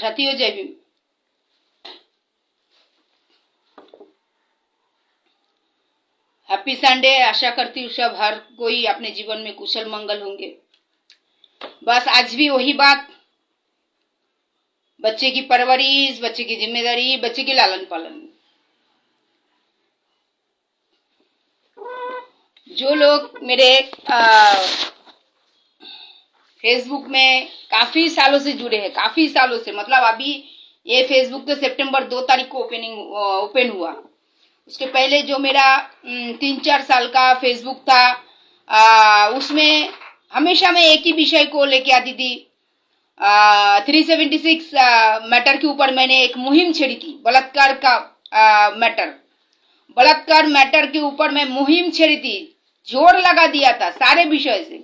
साथियों जय Bhim. Happy Sunday. आशा करती हूँ सब हर कोई अपने जीवन में कुशल मंगल होंगे। बस आज भी वही बात, बच्चे की परवरिश, बच्चे की जिम्मेदारी, बच्चे के लालन पालन। जो लोग मेरे फेसबुक में काफी सालों से जुड़े हैं, काफी सालों से, मतलब अभी ये फेसबुक तो सितंबर 2 तारीख को ओपन हुआ। उसके पहले जो मेरा 3-4 साल का फेसबुक था, उसमें हमेशा मैं एक ही विषय को लेके आती थी। 376 मैटर के ऊपर मैंने एक मुहिम छेड़ी थी, बलात्कार का बलात्कार मैटर के ऊपर मैं मुहिम छेड़ी थी, जोर लगा दिया था सारे विषय से।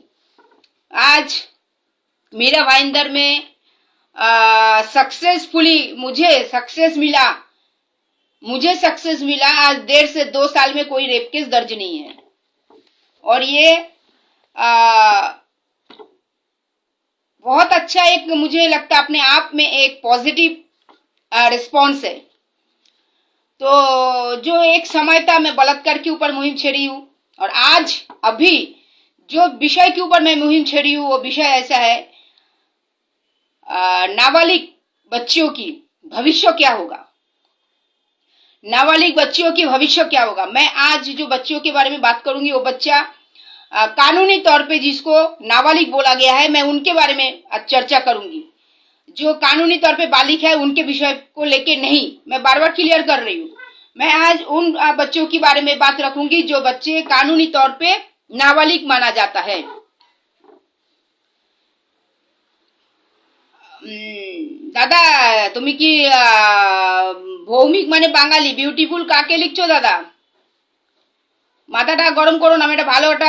आज मेरा भाईंदर में सक्सेसफुली मुझे सक्सेस मिला। आज 1.5 से 2 साल में कोई रेप केस दर्ज नहीं है, और ये बहुत अच्छा, एक मुझे लगता है अपने आप में एक पॉजिटिव रिस्पॉन्स है। तो जो एक समय था मैं बलात्कार के ऊपर मुहिम छेड़ी हूँ, और आज अभी जो विषय के ऊपर मैं मुहिम छेड़ी हूँ वो विषय ऐसा है, नाबालिग बच्चियों की भविष्य क्या होगा। नाबालिग बच्चियों की भविष्य क्या होगा। मैं आज जो बच्चियों के बारे में बात करूंगी वो बच्चा कानूनी तौर पे जिसको नाबालिग बोला गया है, मैं उनके बारे में आज चर्चा करूंगी। जो कानूनी तौर पे बालिग है उनके विषय को लेके नहीं, मैं बार बार क्लियर कर रही हूँ। मैं आज उन बच्चों के बारे में बात रखूंगी जो बच्चे कानूनी तौर पे नाबालिग माना जाता है। দাদা তুমি কি ভৌমিক মানে বাঙালি বিউটিফুল কাকে লিখছো দাদা? মাথাটা গরম করো না, আমি একটা ভালো একটা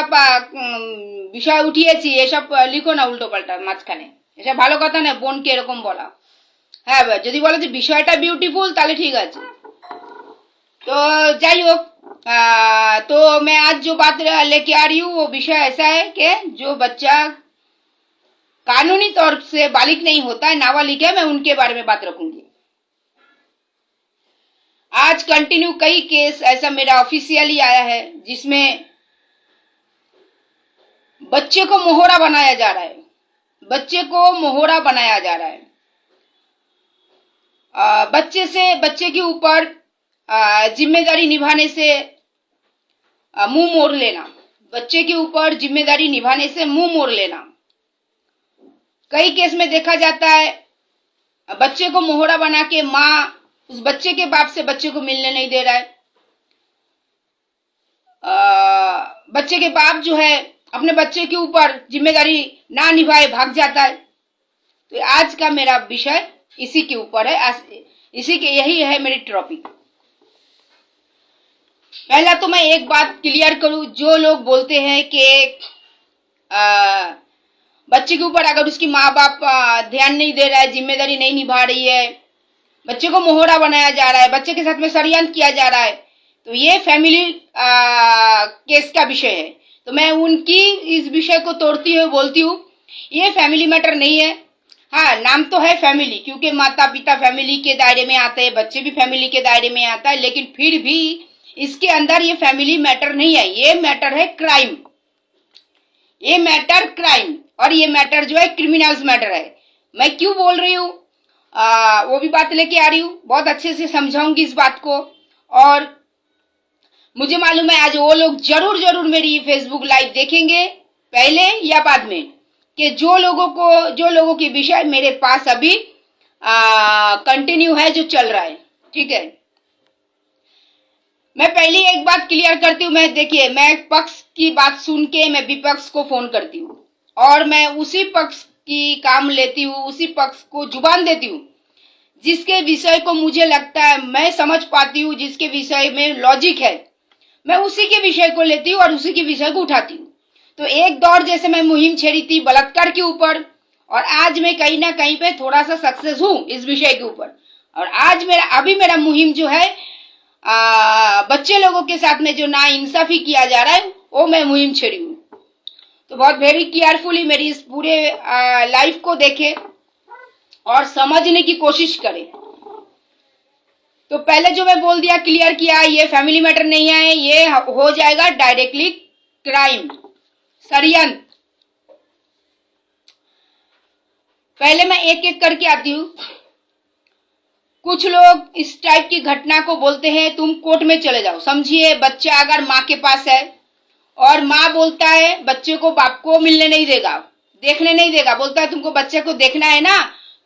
বিষয় উঠিয়েছি, এসব লিখো না উল্টো পাল্টা মাঝখানে, এসব ভালো কথা না বোনকে এরকম বলা। হ্যাঁ, যদি বলো যে বিষয়টা বিউটিফুল তাহলে ঠিক আছে। तो যাই হোক, तो मैं आज जो बात लेके आ रही हूँ वो विषय ऐसा है कि जो बच्चा कानूनी तौर से बालिग नहीं होता है, नाबालिग है, मैं उनके बारे में बात रखूंगी। आज कंटिन्यू कई केस ऐसा मेरा ऑफिशियली आया है जिसमें बच्चे को मोहरा बनाया जा रहा है, बच्चे को मोहरा बनाया जा रहा है। बच्चे के ऊपर जिम्मेदारी निभाने से मुंह मोड़ लेना, बच्चे के ऊपर जिम्मेदारी निभाने से मुंह मोड़ लेना। कई केस में देखा जाता है बच्चे को मोहरा बना के माँ उस बच्चे के बाप से बच्चे को मिलने नहीं दे रहा है। बच्चे के बाप जो है अपने बच्चे के ऊपर जिम्मेदारी ना निभाए भाग जाता है। तो आज का मेरा विषय इसी के ऊपर है, यही है मेरी टॉपिक। पहला तो मैं एक बात क्लियर करूं, जो लोग बोलते हैं कि बच्चे के ऊपर अगर उसकी माँ बाप ध्यान नहीं दे रहा है, जिम्मेदारी नहीं निभा रही है, बच्चे को मोहरा बनाया जा रहा है, बच्चे के साथ में षड्यंत्र किया जा रहा है, तो ये फैमिली केस का विषय है। तो मैं उनकी इस विषय को तोड़ती हुई बोलती हूँ ये फैमिली मैटर नहीं है। हाँ, नाम तो है फैमिली, क्योंकि माता पिता फैमिली के दायरे में आते हैं, बच्चे भी फैमिली के दायरे में आता है, लेकिन फिर भी इसके अंदर ये फैमिली मैटर नहीं है, ये मैटर है क्राइम। ये मैटर क्राइम और ये मैटर जो है क्रिमिनल्स मैटर है। मैं क्यों बोल रही हूँ वो भी बात लेके आ रही हूँ, बहुत अच्छे से समझाऊंगी इस बात को। और मुझे मालूम है आज वो लोग जरूर मेरी फेसबुक लाइव देखेंगे पहले या बाद में, कि जो लोगों की विषय मेरे पास अभी कंटिन्यू है, जो चल रहा है। ठीक है, मैं पहले एक बात क्लियर करती हूँ। देखिए, मैं पक्ष की बात सुन के मैं विपक्ष को फोन करती हूँ और मैं उसी पक्ष की काम लेती हूँ, उसी पक्ष को जुबान देती हूँ जिसके विषय को मुझे लगता है मैं समझ पाती हूँ, जिसके विषय में लॉजिक है, मैं उसी के विषय को लेती हूँ और उसी के विषय को उठाती हूँ। तो एक दौर जैसे मैं मुहिम छेड़ी थी बलात्कार के ऊपर, और आज मैं कहीं ना कहीं पे थोड़ा सा सक्सेस हूँ इस विषय के ऊपर। और आज मेरा मुहिम जो है बच्चे लोगों के साथ में जो ना इंसाफी किया जा रहा है वो मैं मुहिम छेड़ी हूँ। तो बहुत वेरी केयरफुली मेरी इस पूरे लाइफ को देखे और समझने की कोशिश करें। तो पहले जो मैं बोल दिया, क्लियर किया, ये फैमिली मैटर नहीं है, ये हो जाएगा डायरेक्टली क्राइम, षड्यंत्र। पहले मैं एक एक करके आती हूँ। कुछ लोग इस टाइप की घटना को बोलते हैं तुम कोर्ट में चले जाओ। समझिए, बच्चा अगर माँ के पास है और माँ बोलता है बच्चे को बाप को मिलने नहीं देगा, देखने नहीं देगा, बोलता है तुमको बच्चे को देखना है ना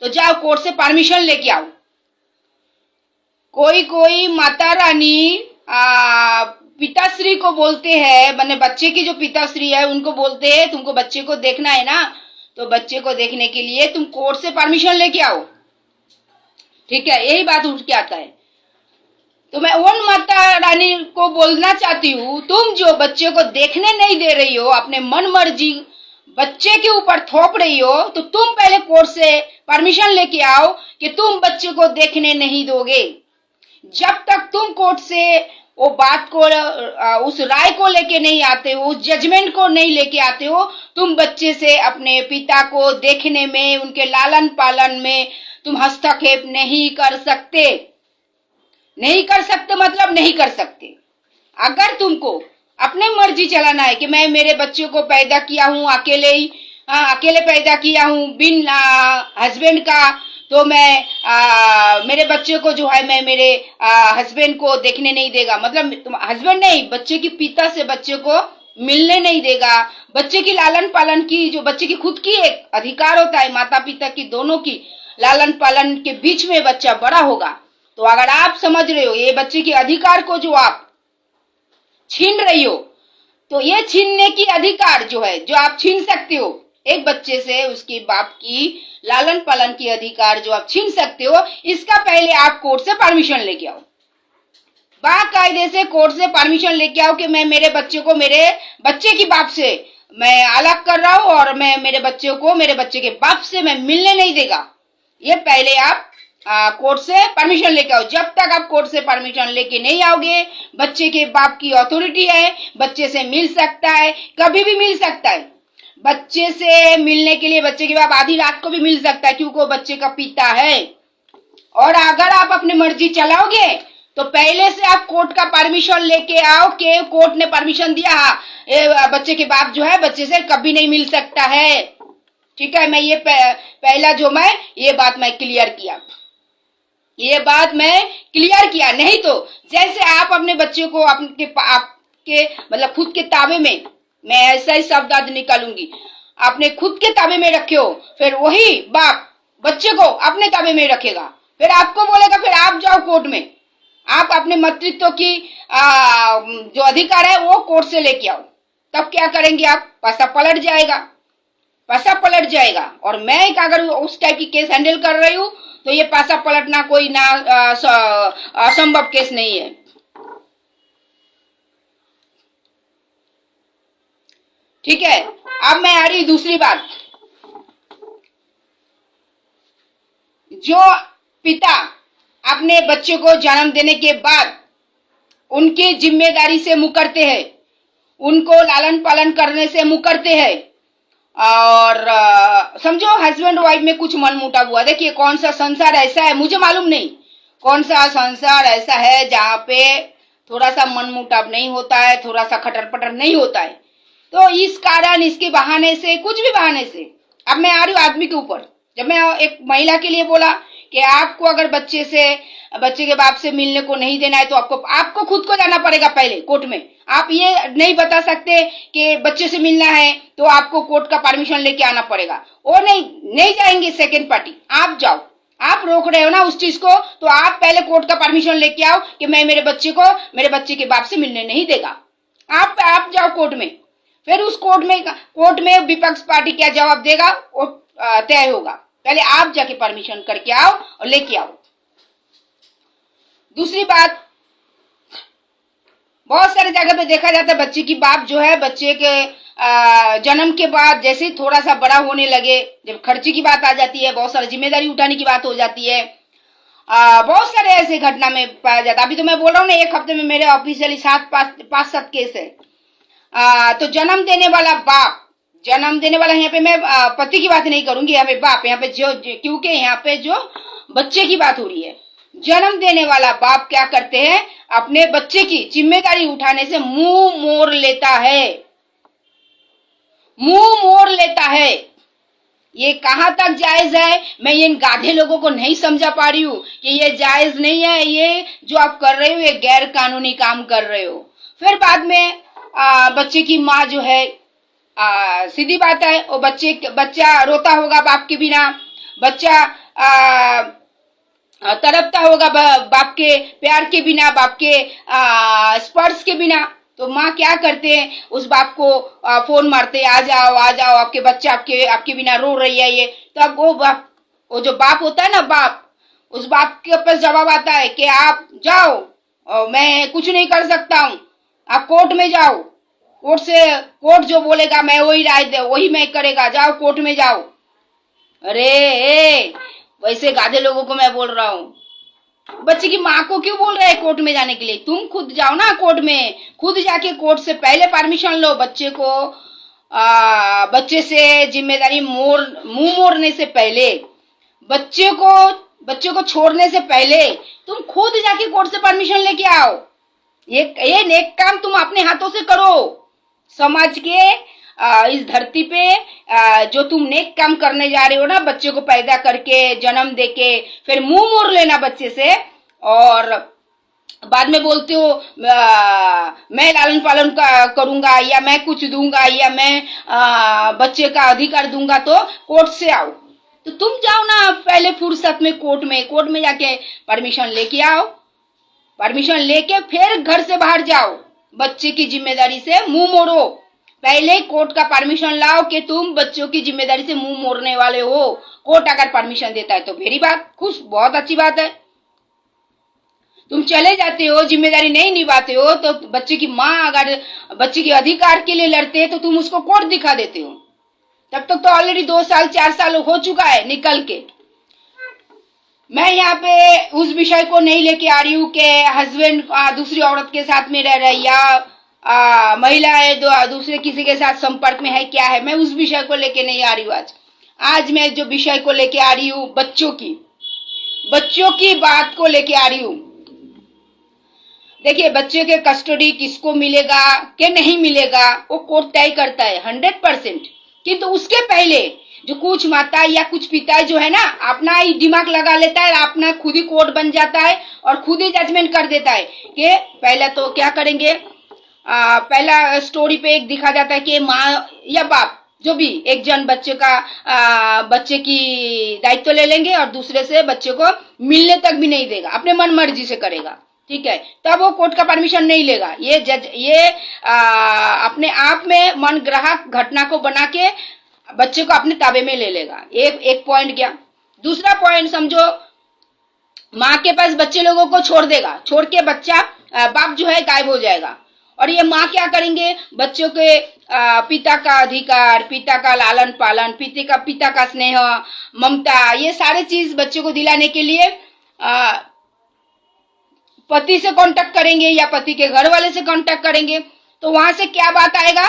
तो जाओ कोर्ट से परमिशन लेके आओ। कोई कोई माता रानी पिताश्री को बोलते हैं, मैंने बच्चे की जो पिताश्री है उनको बोलते हैं तुमको बच्चे को देखना है ना तो बच्चे को देखने के लिए तुम कोर्ट से परमिशन लेके आओ। ठीक है, यही बात उठ के आता है। तो मैं उन माता रानी को बोलना चाहती हूँ, तुम जो बच्चे को देखने नहीं दे रही हो, अपने मन मर्जी बच्चे के ऊपर थोप रही हो, तो तुम पहले कोर्ट से परमिशन लेके आओ कि तुम बच्चे को देखने नहीं दोगे। जब तक तुम कोर्ट से वो बात को, उस राय को लेके नहीं आते हो, उस जजमेंट को नहीं लेके आते हो, तुम बच्चे से अपने पिता को देखने में, उनके लालन पालन में तुम हस्तक्षेप नहीं कर सकते। नहीं कर सकते मतलब नहीं कर सकते। अगर तुमको अपने मर्जी चलाना है कि मैं मेरे बच्चे को पैदा किया हूं अकेले ही, अकेले पैदा किया हूं बिन हस्बैंड का, तो मैं मेरे बच्चे को जो है मैं मेरे हस्बैंड को देखने नहीं देगा, मतलब तुम हस्बैंड नहीं, बच्चे की पिता से बच्चे को मिलने नहीं देगा। बच्चे की लालन पालन की, जो बच्चे की खुद की एक अधिकार होता है, माता पिता की दोनों की लालन पालन के बीच में बच्चा बड़ा होगा। तो अगर आप समझ रहे हो ये बच्चे के अधिकार को जो आप छीन रही हो, तो ये छीनने की अधिकार जो है, जो आप छीन सकते हो एक बच्चे से, उसके बाप की लालन पालन की अधिकार जो आप छीन सकते हो, इसका पहले आप कोर्ट से परमिशन लेके आओ। बाकायदे से कोर्ट से परमिशन लेके आओ कि मैं मेरे बच्चे को मेरे बच्चे की बाप से मैं अलग कर रहा हूं और मैं मेरे बच्चे को मेरे बच्चे के बाप से मैं मिलने नहीं देगा। ये पहले आप कोर्ट से परमिशन लेके आओ। जब तक आप कोर्ट से परमिशन लेके नहीं आओगे, बच्चे के बाप की अथॉरिटी है, बच्चे से मिल सकता है, कभी भी मिल सकता है। बच्चे से मिलने के लिए बच्चे के बाप आधी रात को भी मिल सकता है, क्योंकि वो बच्चे का पिता है। और अगर आप अपनी मर्जी चलाओगे तो पहले से आप कोर्ट का परमिशन लेके आओ कि कोर्ट ने परमिशन दिया, बच्चे के बाप जो है बच्चे से कभी नहीं मिल सकता है। ठीक है, मैं ये पहला जो मैं ये बात मैं क्लियर किया, ये बात मैं क्लियर किया। नहीं तो जैसे आप अपने बच्चे को आपके मतलब खुद के ताबे में, मैं ऐसा ही शब्द आज निकालूंगी, आपने खुद के ताबे में रखे हो, फिर वही बाप बच्चे को अपने ताबे में रखेगा, फिर आपको बोलेगा फिर आप जाओ कोर्ट में, आप अपने मातृत्व की जो अधिकार है वो कोर्ट से लेके आओ। तब क्या करेंगे आप? पासा पलट जाएगा, पासा पलट जाएगा। और मैं अगर उस टाइप की केस हैंडल कर रही हूँ तो ये पासा पलटना कोई ना असंभव केस नहीं है। ठीक है, अब मैं आ रही दूसरी बात। जो पिता अपने बच्चे को जन्म देने के बाद उनकी जिम्मेदारी से मुकरते हैं, उनको लालन पालन करने से मुकरते हैं, और समझो हस्बैंड वाइफ में कुछ मनमुटाव हुआ। देखिए कौन सा संसार ऐसा है, मुझे मालूम नहीं कौन सा संसार ऐसा है जहां पे थोड़ा सा मनमुटाव नहीं होता है, थोड़ा सा खटर पटर नहीं होता है। तो इस कारण, इसके बहाने से, कुछ भी बहाने से, अब मैं आ रही हूँ आदमी के ऊपर। जब मैं एक महिला के लिए बोला कि आपको अगर बच्चे के बाप से मिलने को नहीं देना है तो आपको खुद को जाना पड़ेगा पहले कोर्ट में। आप ये नहीं बता सकते कि बच्चे से मिलना है तो आपको कोर्ट का परमिशन लेके आना पड़ेगा। वो नहीं जाएंगे सेकंड पार्टी, आप जाओ। आप रोक रहे हो ना उस चीज को, तो आप पहले कोर्ट का परमिशन लेके आओ कि मैं मेरे बच्चे को मेरे बच्चे के बाप से मिलने नहीं देगा। आप जाओ कोर्ट में, फिर उस कोर्ट में विपक्ष पार्टी क्या जवाब देगा वो तय होगा। पहले आप जाके परमिशन करके आओ और लेके आओ। दूसरी बात, बहुत सारे जगह पे देखा जाता है बच्चे की बाप जो है बच्चे के जन्म के बाद जैसे ही थोड़ा सा बड़ा होने लगे, जब खर्चे की बात आ जाती है, बहुत सारी जिम्मेदारी उठाने की बात हो जाती है, बहुत सारे ऐसे घटना में पाया जाता है। अभी तो मैं बोल रहा हूँ ना, एक हफ्ते में मेरे ऑफिशियली 5-7 केस है। तो जन्म देने वाला बाप जन्म देने वाला, यहाँ पे मैं पति की बात नहीं करूंगी, यहाँ पे बाप, यहाँ पे क्योंकि यहाँ पे जो बच्चे की बात हो रही है। जन्म देने वाला बाप क्या करते हैं, अपने बच्चे की जिम्मेदारी उठाने से मुंह मोड़ लेता है, मुंह मोड़ लेता है। ये कहां तक जायज है, मैं इन गाधे लोगों को नहीं समझा पा रही हूं कि ये जायज नहीं है। ये जो आप कर रहे हो ये गैर कानूनी काम कर रहे हो। फिर बाद में बच्चे की माँ जो है, सीधी बात है, वो बच्चा रोता होगा बाप के बिना, बच्चा तड़पता होगा बाप के प्यार के बिना, बाप के स्पर्श के बिना। तो माँ क्या करते हैं, उस बाप को फोन मारते, आ जाओ आ जाओ, आपके बच्चा आपके बिना रो रही है ये। तो अब वो जो बाप होता है ना, बाप, उस बाप के पास जवाब आता है कि आप जाओ, मैं कुछ नहीं कर सकता हूँ, आप कोर्ट में जाओ, कोर्ट जो बोलेगा मैं वही राय दे, वही मैं करेगा, जाओ कोर्ट में जाओ। अरे वैसे गाधे लोगों को मैं बोल रहा हूँ, बच्चे की माँ को क्यों बोल रहे हैं कोर्ट में जाने के लिए? तुम खुद जाओ ना कोर्ट में, खुद जाके कोर्ट से पहले परमिशन लो। बच्चे से जिम्मेदारी मुंह मोड़ने से पहले, बच्चे को छोड़ने से पहले तुम खुद जाके कोर्ट से परमिशन लेके आओ। ये नेक काम तुम अपने हाथों से करो। समाज के इस धरती पे जो तुम नेक काम करने जा रहे हो ना, बच्चे को पैदा करके, जन्म देके, फिर मुंह मोड़ लेना बच्चे से, और बाद में बोलते हो मैं लालन पालन करूंगा, या मैं कुछ दूंगा, या मैं बच्चे का अधिकार दूंगा, तो कोर्ट से आओ। तो तुम जाओ ना पहले फुर्सत में कोर्ट में जाके परमिशन लेके आओ। परमिशन लेके फिर घर से बाहर जाओ, बच्चे की जिम्मेदारी से मुंह मोड़ो। पहले कोर्ट का परमिशन लाओ कि तुम बच्चों की जिम्मेदारी से मुंह मोड़ने वाले हो। कोर्ट अगर परमिशन देता है तो मेरी बात खुश, बहुत अच्छी बात है। तुम चले जाते हो, जिम्मेदारी नहीं निभाते हो, तो बच्चे की माँ अगर बच्चे के अधिकार के लिए लड़ते हैं तो तुम उसको कोर्ट दिखा देते हो। तब तक तो ऑलरेडी 2 साल 4 साल हो चुका है निकल के। मैं यहाँ पे उस विषय को नहीं लेके आ रही हूँ कि हस्बैंड दूसरी औरत के साथ में रह रही, या महिला है दूसरे किसी के साथ संपर्क में है, क्या है, मैं उस विषय को लेके नहीं आ रही हूँ। आज मैं जो विषय को लेके आ रही हूँ, बच्चों की बात को लेके आ रही हूँ। देखिए, बच्चे के कस्टडी किसको मिलेगा कि नहीं मिलेगा वो कोर्ट तय करता है 100%। किंतु उसके पहले जो कुछ माता या कुछ पिता जो है ना, अपना ही दिमाग लगा लेता है, अपना खुद ही कोर्ट बन जाता है और खुद ही जजमेंट कर देता है कि पहला तो क्या करेंगे, पहला स्टोरी पे एक दिखा जाता है कि माँ या बाप जो भी एक जन बच्चे की दायित्व ले लेंगे और दूसरे से बच्चे को मिलने तक भी नहीं देगा, अपने मन मर्जी से करेगा, ठीक है। तब वो कोर्ट का परमिशन नहीं लेगा। ये अपने आप में मन ग्राहक घटना को बना के बच्चे को अपने ताबे में ले लेगा। एक पॉइंट गया। दूसरा पॉइंट समझो, माँ के पास बच्चे लोगों को छोड़ देगा, छोड़ के बच्चा बाप जो है गायब हो जाएगा। और ये माँ क्या करेंगे, बच्चों के पिता का अधिकार, पिता का लालन पालन, पिता का स्नेह, ममता, ये सारे चीज बच्चों को दिलाने के लिए पति से कांटेक्ट करेंगे या पति के घर वाले से कांटेक्ट करेंगे। तो वहां से क्या बात आएगा,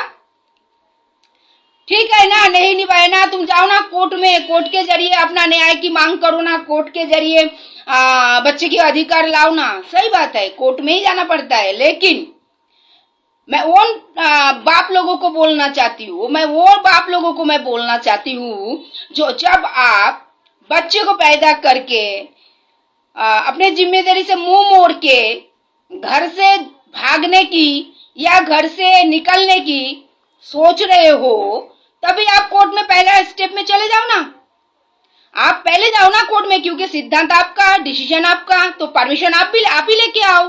ठीक है ना, नहीं निभाए ना, तुम जाओ ना कोर्ट में, कोर्ट के जरिए अपना न्याय की मांग करो ना, कोर्ट के जरिए बच्चे के अधिकार लाओ ना। सही बात है, कोर्ट में ही जाना पड़ता है। लेकिन मैं उन बाप लोगों को बोलना चाहती हूँ, मैं बोलना चाहती हूँ जो जब आप बच्चे को पैदा करके अपने जिम्मेदारी से मुंह मोड़ के घर से भागने की या घर से निकलने की सोच रहे हो, तभी आप कोर्ट में पहला स्टेप में चले जाओ ना। आप पहले जाओ ना कोर्ट में, क्योंकि सिद्धांत आपका, डिसीजन आपका, तो परमिशन आप ही लेके आओ।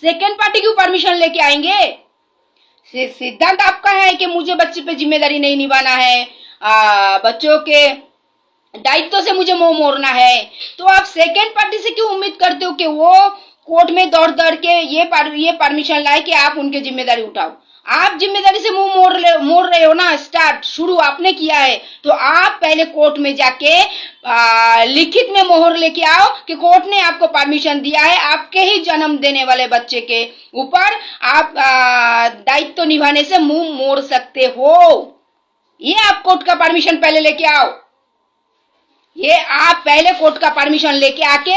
सेकेंड पार्टी क्यों परमिशन लेके आएंगे? सिद्धांत आपका है कि मुझे बच्चे पे जिम्मेदारी नहीं निभाना है, बच्चों के दायित्व से मुझे मुंह मोड़ना है, तो आप सेकेंड पार्टी से क्यों उम्मीद करते हो कि वो कोर्ट में दौड़ के ये परमिशन लाए कि आप उनकी जिम्मेदारी उठाओ? आप जिम्मेदारी से मुंह मोड़ रहे हो ना, शुरू आपने किया है। तो आप पहले कोर्ट में जाके लिखित में मोहर लेके आओ कि कोर्ट ने आपको परमिशन दिया है, आपके ही जन्म देने वाले बच्चे के ऊपर आप दायित्व निभाने से मुंह मोड़ सकते हो। ये आप कोर्ट का परमिशन पहले लेके आओ। ये आप पहले कोर्ट का परमिशन लेके आके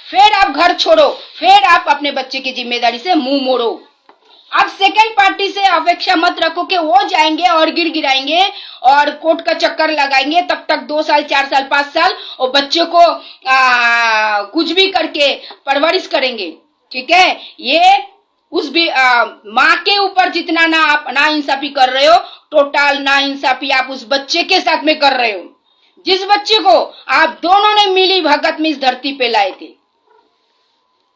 फिर आप घर छोड़ो, फिर आप अपने बच्चे की जिम्मेदारी से मुंह मोड़ो। अब सेकंड पार्टी से अपेक्षा मत रखो कि वो जाएंगे और गिराएंगे और कोर्ट का चक्कर लगाएंगे, तब तक 2 साल 4 साल 5 साल और बच्चे को कुछ भी करके परवरिश करेंगे। ठीक है, ये उस भी माँ के ऊपर जितना ना आप ना इंसाफी कर रहे हो, टोटल ना इंसाफी आप उस बच्चे के साथ में कर रहे हो, जिस बच्चे को आप दोनों ने मिली भगत में इस धरती पे लाए थे।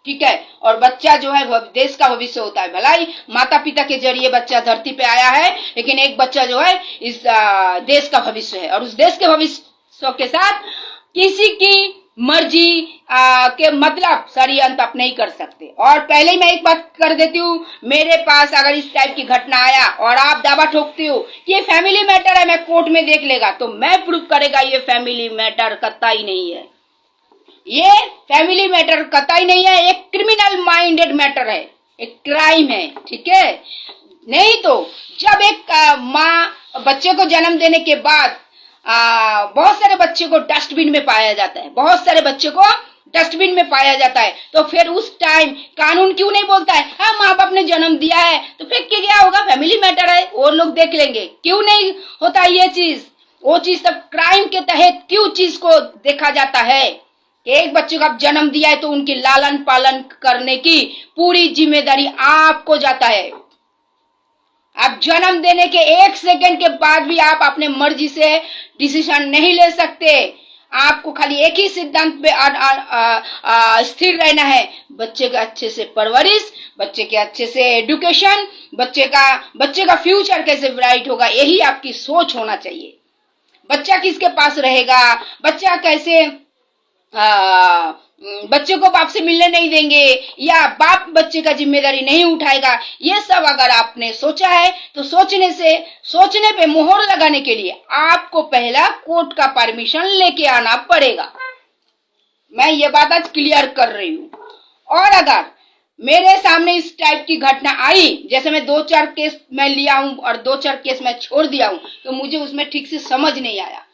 ठीक है, और बच्चा जो है देश का भविष्य होता है। भलाई माता पिता के जरिए बच्चा धरती पे आया है, लेकिन एक बच्चा जो है इस देश का भविष्य है, और उस देश के भविष्य के साथ किसी की मर्जी के मतलब षड्यंत्र आप नहीं कर सकते। और पहले ही मैं एक बात कर देती हूँ, मेरे पास अगर इस टाइप की घटना आया और आप दावा ठोकते हो कि ये फैमिली मैटर है, मैं कोर्ट में देख लेगा, तो मैं प्रूव करेगा ये फैमिली मैटर कतई नहीं है। ये फैमिली मैटर कतई नहीं है, एक क्रिमिनल माइंडेड मैटर है, एक क्राइम है। ठीक है, नहीं तो जब एक माँ बच्चे को जन्म देने के बाद बहुत सारे बच्चे को डस्टबिन में पाया जाता है, बहुत सारे बच्चे को डस्टबिन में पाया जाता है, तो फिर उस टाइम कानून क्यों नहीं बोलता है हाँ माँ बाप ने जन्म दिया है तो फेंक के गया होगा, फैमिली मैटर है, और लोग देख लेंगे। क्यों नहीं होता ये चीज? वो चीज सब क्राइम के तहत क्यों चीज को देखा जाता है? एक बच्चे को आप जन्म दिया है तो उनकी लालन पालन करने की पूरी जिम्मेदारी आपको जाता है। आप जन्म देने के 1 सेकंड के बाद भी आप अपने मर्जी से डिसीजन नहीं ले सकते। आपको खाली एक ही सिद्धांत पे स्थिर रहना है, बच्चे का अच्छे से परवरिश, बच्चे के अच्छे से एजुकेशन, बच्चे का फ्यूचर कैसे ब्राइट होगा, यही आपकी सोच होना चाहिए। बच्चा किसके पास रहेगा, बच्चा कैसे बच्चे को बाप से मिलने नहीं देंगे, या बाप बच्चे का जिम्मेदारी नहीं उठाएगा, ये सब अगर आपने सोचा है तो सोचने पे मोहर लगाने के लिए आपको पहला कोर्ट का परमिशन लेके आना पड़ेगा। मैं ये बात आज क्लियर कर रही हूँ। और अगर मेरे सामने इस टाइप की घटना आई, जैसे मैं 2-4 केस मैं लिया हूं और 2-4 केस मैं छोड़ दिया हूं, तो मुझे उसमें ठीक से समझ नहीं आया,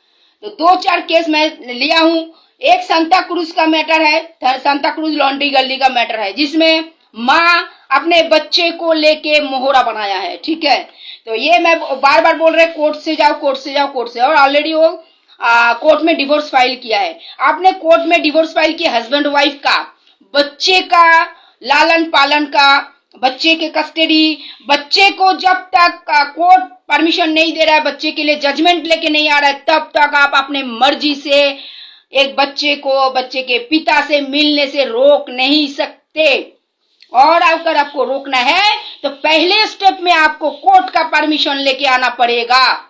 तो 2-4 केस मैं लिया हूं। एक सांता क्रूज का मैटर है, सांता क्रूज लॉन्ड्री गली का मैटर है, जिसमें माँ अपने बच्चे को लेके मोहरा बनाया है। ठीक है, तो ये मैं बार बार बोल रहे कोर्ट से जाओ, और ऑलरेडी वो कोर्ट में डिवोर्स फाइल किया है। आपने कोर्ट में डिवोर्स फाइल किया, हस्बैंड वाइफ का, बच्चे का लालन पालन का, बच्चे के कस्टडी, बच्चे को जब तक कोर्ट परमिशन नहीं दे रहा है, बच्चे के लिए जजमेंट लेके नहीं आ रहा है, तब तक आप अपने मर्जी से एक बच्चे को बच्चे के पिता से मिलने से रोक नहीं सकते। और अगर आपको रोकना है तो पहले स्टेप में आपको कोर्ट का परमिशन लेके आना पड़ेगा।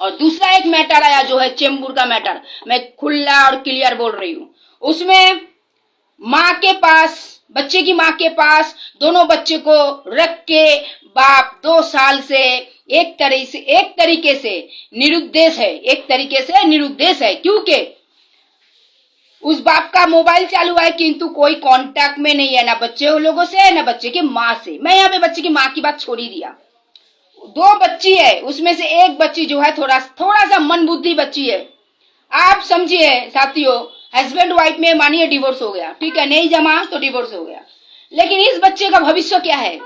और दूसरा एक मैटर आया जो है चेंबूर का मैटर, मैं खुला और क्लियर बोल रही हूं। उसमें माँ के पास, बच्चे की माँ के पास दोनों बच्चे को रख के बाप 2 साल से एक तरीके से निरुद्देश है, क्योंकि उस बाप का मोबाइल चालू है किंतु कोई कांटेक्ट में नहीं है, ना बच्चे लोगों से ना बच्चे की माँ से। मैं यहाँ पे बच्चे की माँ की बात छोड़ ही दिया। 2 बच्ची है, उसमें से एक बच्ची जो है थोड़ा सा मन बुद्धि बच्ची है। आप समझिए साथियों, हस्बैंड वाइफ में मानिए डिवोर्स हो गया, ठीक है, नहीं जमा तो डिवोर्स हो गया, लेकिन इस बच्चे का भविष्य क्या है?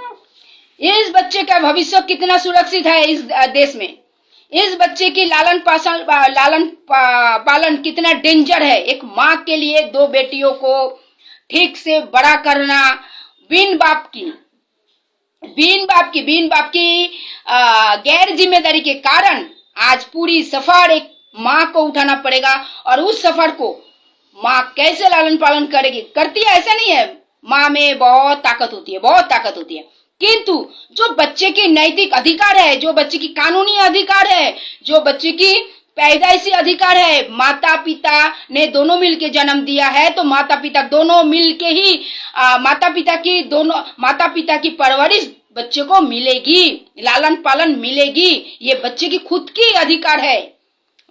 इस बच्चे का भविष्य कितना सुरक्षित है इस देश में? इस बच्चे की लालन पालन कितना डेंजर है? एक माँ के लिए 2 बेटियों को ठीक से बड़ा करना बिन बाप की गैर जिम्मेदारी के कारण आज पूरी सफर एक माँ को उठाना पड़ेगा। और उस सफर को माँ कैसे लालन पालन करेगी? करती है, ऐसा नहीं है, माँ में बहुत ताकत होती है, किंतु जो बच्चे के नैतिक अधिकार है, जो बच्चे की कानूनी अधिकार है, जो बच्चे की पैदाइशी अधिकार है, माता पिता ने दोनों मिलके जन्म दिया है, तो माता पिता दोनों मिलके ही माता पिता की परवरिश बच्चे को मिलेगी, लालन पालन मिलेगी। ये बच्चे की खुद की अधिकार है।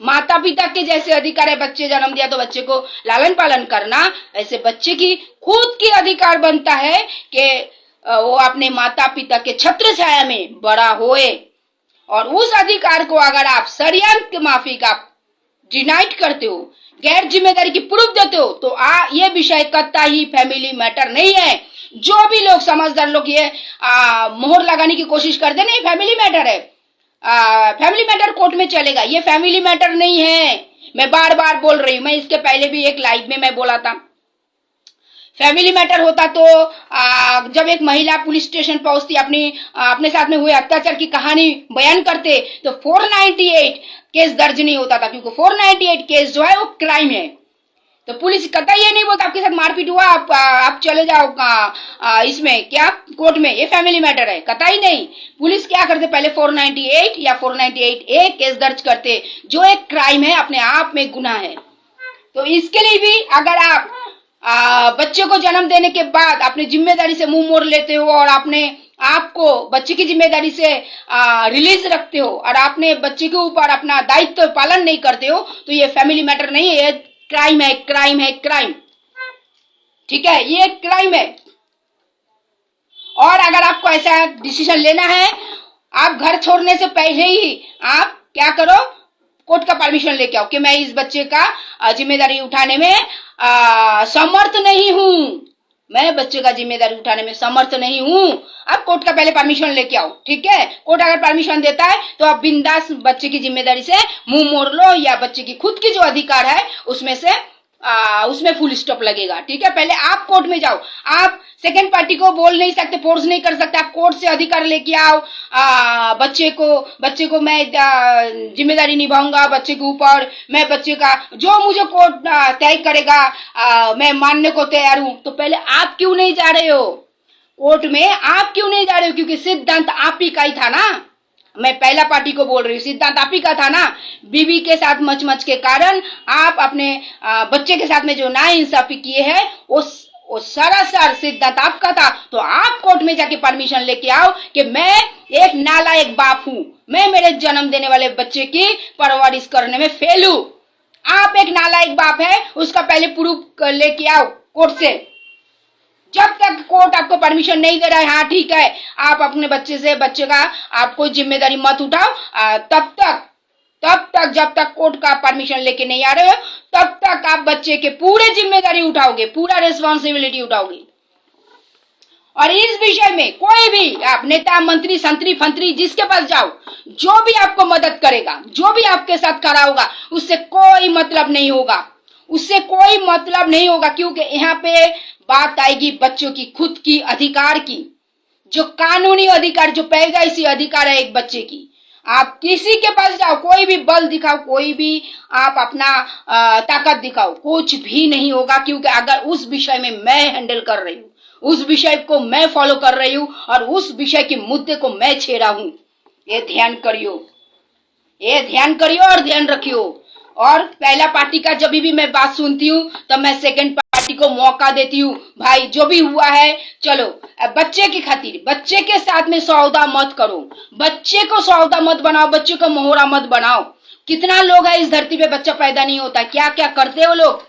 माता पिता के जैसे अधिकार है, बच्चे जन्म दिया तो बच्चे को लालन पालन करना, ऐसे बच्चे की खुद की अधिकार बनता है कि वो अपने माता पिता के छत्र छाया में बड़ा होए। और उस अधिकार को अगर आप षड्यंत्र के माफिक आप डिनाइट करते हो, गैर जिम्मेदारी की प्रूफ देते हो, तो ये विषय कतई फैमिली मैटर नहीं है। जो भी लोग समझदार लोग ये मोहर लगाने की कोशिश करते नहीं, फैमिली मैटर है, फैमिली मैटर कोर्ट में चलेगा, ये फैमिली मैटर नहीं है। मैं बार बार बोल रही हूं, मैं इसके पहले भी एक लाइव में मैं बोला था, फैमिली मैटर होता तो जब एक महिला पुलिस स्टेशन पहुंचती, अपने साथ में हुए अत्याचार की कहानी बयान करते, तो 498 केस दर्ज नहीं होता था, क्योंकि 498 केस जो है वो क्राइम है। तो पुलिस कतई ये नहीं बोलता आपके साथ मारपीट हुआ, आप चले जाओ इसमें क्या कोर्ट में, ये फैमिली मैटर है, कतई नहीं। पुलिस क्या करते, पहले 498 या 498A केस दर्ज करते, जो एक क्राइम है, अपने आप में गुनाह है। तो इसके लिए भी अगर आप बच्चे को जन्म देने के बाद अपनी जिम्मेदारी से मुंह मोड़ लेते हो और अपने आपको बच्चे की जिम्मेदारी से रिलीज रखते हो और आपने बच्चे के ऊपर अपना दायित्व पालन नहीं करते हो, तो ये फैमिली मैटर नहीं है, ये क्राइम है, क्राइम है, क्राइम। ठीक है, ये क्राइम है। और अगर आपको ऐसा डिसीजन लेना है, आप घर छोड़ने से पहले ही आप क्या करो, कोर्ट का परमिशन लेके आओ कि मैं इस बच्चे का जिम्मेदारी उठाने में समर्थ नहीं हूं, मैं बच्चे का जिम्मेदारी उठाने में समर्थ नहीं हूं। आप कोर्ट का पहले परमिशन लेके आओ, ठीक है। कोर्ट अगर परमिशन देता है तो आप बिंदास बच्चे की जिम्मेदारी से मुंह मोड़ लो, या बच्चे की खुद की जो अधिकार है उसमें फुल स्टॉप लगेगा, ठीक है। पहले आप कोर्ट में जाओ, आप सेकंड पार्टी को बोल नहीं सकते, फोर्स नहीं कर सकते, आप कोर्ट से अधिकार लेके आओ। बच्चे को मैं जिम्मेदारी निभाऊंगा, बच्चे के ऊपर मैं बच्चे का जो मुझे कोर्ट तय करेगा मैं मानने को तैयार हूं। तो पहले आप क्यों नहीं जा रहे हो कोर्ट में, आप क्यों नहीं जा रहे हो? क्योंकि सिद्धांत आप ही का ही था ना, मैं पहला पार्टी को बोल रही हूँ, सिद्धांत आप ही का था ना। बीवी के साथ मच के कारण आप अपने बच्चे के साथ में जो नाइंसाफी किए हैं वो सरासर सिद्धांत आपका था। तो आप कोर्ट में जाके परमिशन लेके आओ कि मैं एक नालायक बाप हूं, मैं मेरे जन्म देने वाले बच्चे की परवरिश करने में फेल हूं। आप एक नालायक बाप है, उसका पहले प्रूफ लेके आओ कोर्ट से। जब तक कोर्ट आपको परमिशन नहीं दे रहा है, हाँ ठीक है, आप अपने बच्चे का आप कोई जिम्मेदारी मत उठाओ, तब तक जब तक कोर्ट का परमिशन लेके नहीं आ रहे हो, तब तक आप बच्चे के पूरे जिम्मेदारी उठाओगे, पूरा रिस्पॉन्सिबिलिटी उठाओगे। और इस विषय में कोई भी आप नेता, मंत्री, संतरी, फंतरी, जिसके पास जाओ, जो भी आपको मदद करेगा, जो भी आपके साथ खड़ा होगा, उससे कोई मतलब नहीं होगा, उससे कोई मतलब नहीं होगा। क्योंकि यहाँ पे बात आएगी बच्चों की खुद की अधिकार की, जो कानूनी अधिकार, जो पैदाइशी अधिकार है एक बच्चे की। आप किसी के पास जाओ, कोई भी बल दिखाओ, कोई भी आप अपना ताकत दिखाओ, कुछ भी नहीं होगा। क्योंकि अगर उस विषय में मैं हैंडल कर रही हूँ, उस विषय को मैं फॉलो कर रही हूँ और उस विषय के मुद्दे को मैं छेड़ा हूँ, ये ध्यान करियो, ये ध्यान करियो और ध्यान रखियो। और पहला पार्टी का जब भी मैं बात सुनती हूँ तो मैं सेकंड पार्टी को मौका देती हूँ, भाई जो भी हुआ है चलो, बच्चे की खातिर बच्चे के साथ में सौदा मत करो, बच्चे को सौदा मत बनाओ, बच्चे को मोहरा मत बनाओ। कितना लोग है इस धरती पे बच्चा पैदा नहीं होता, क्या क्या करते हो लोग,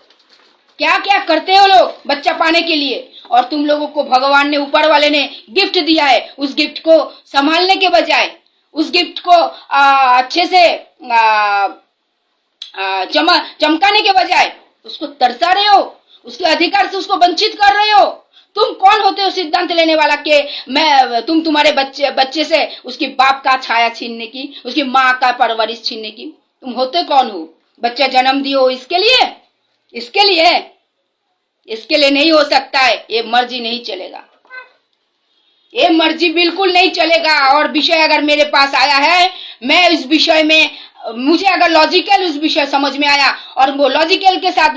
क्या क्या करते हो लोग बच्चा पाने के लिए। और तुम लोगों को भगवान ने, ऊपर वाले ने गिफ्ट दिया है, उस गिफ्ट को संभालने के बजाय, उस गिफ्ट को अच्छे से चमकाने के बजाय उसको तरसा रहे हो, उसके अधिकार से उसको वंचित कर रहे हो। तुम कौन होते हो सिद्धांत लेने वाला कि तुम्हारे बच्चे से उसकी बाप का छाया छीनने की, उसकी माँ का परवरिश छीनने की? तुम होते कौन हो? बच्चा जन्म दियो इसके लिए, इसके लिए नहीं हो सकता है। ये मर्जी नहीं चलेगा, ये मर्जी बिल्कुल नहीं चलेगा। और विषय अगर मेरे पास आया है, मैं इस विषय में, मुझे अगर लॉजिकल उस विषय समझ में आया और वो लॉजिक के साथ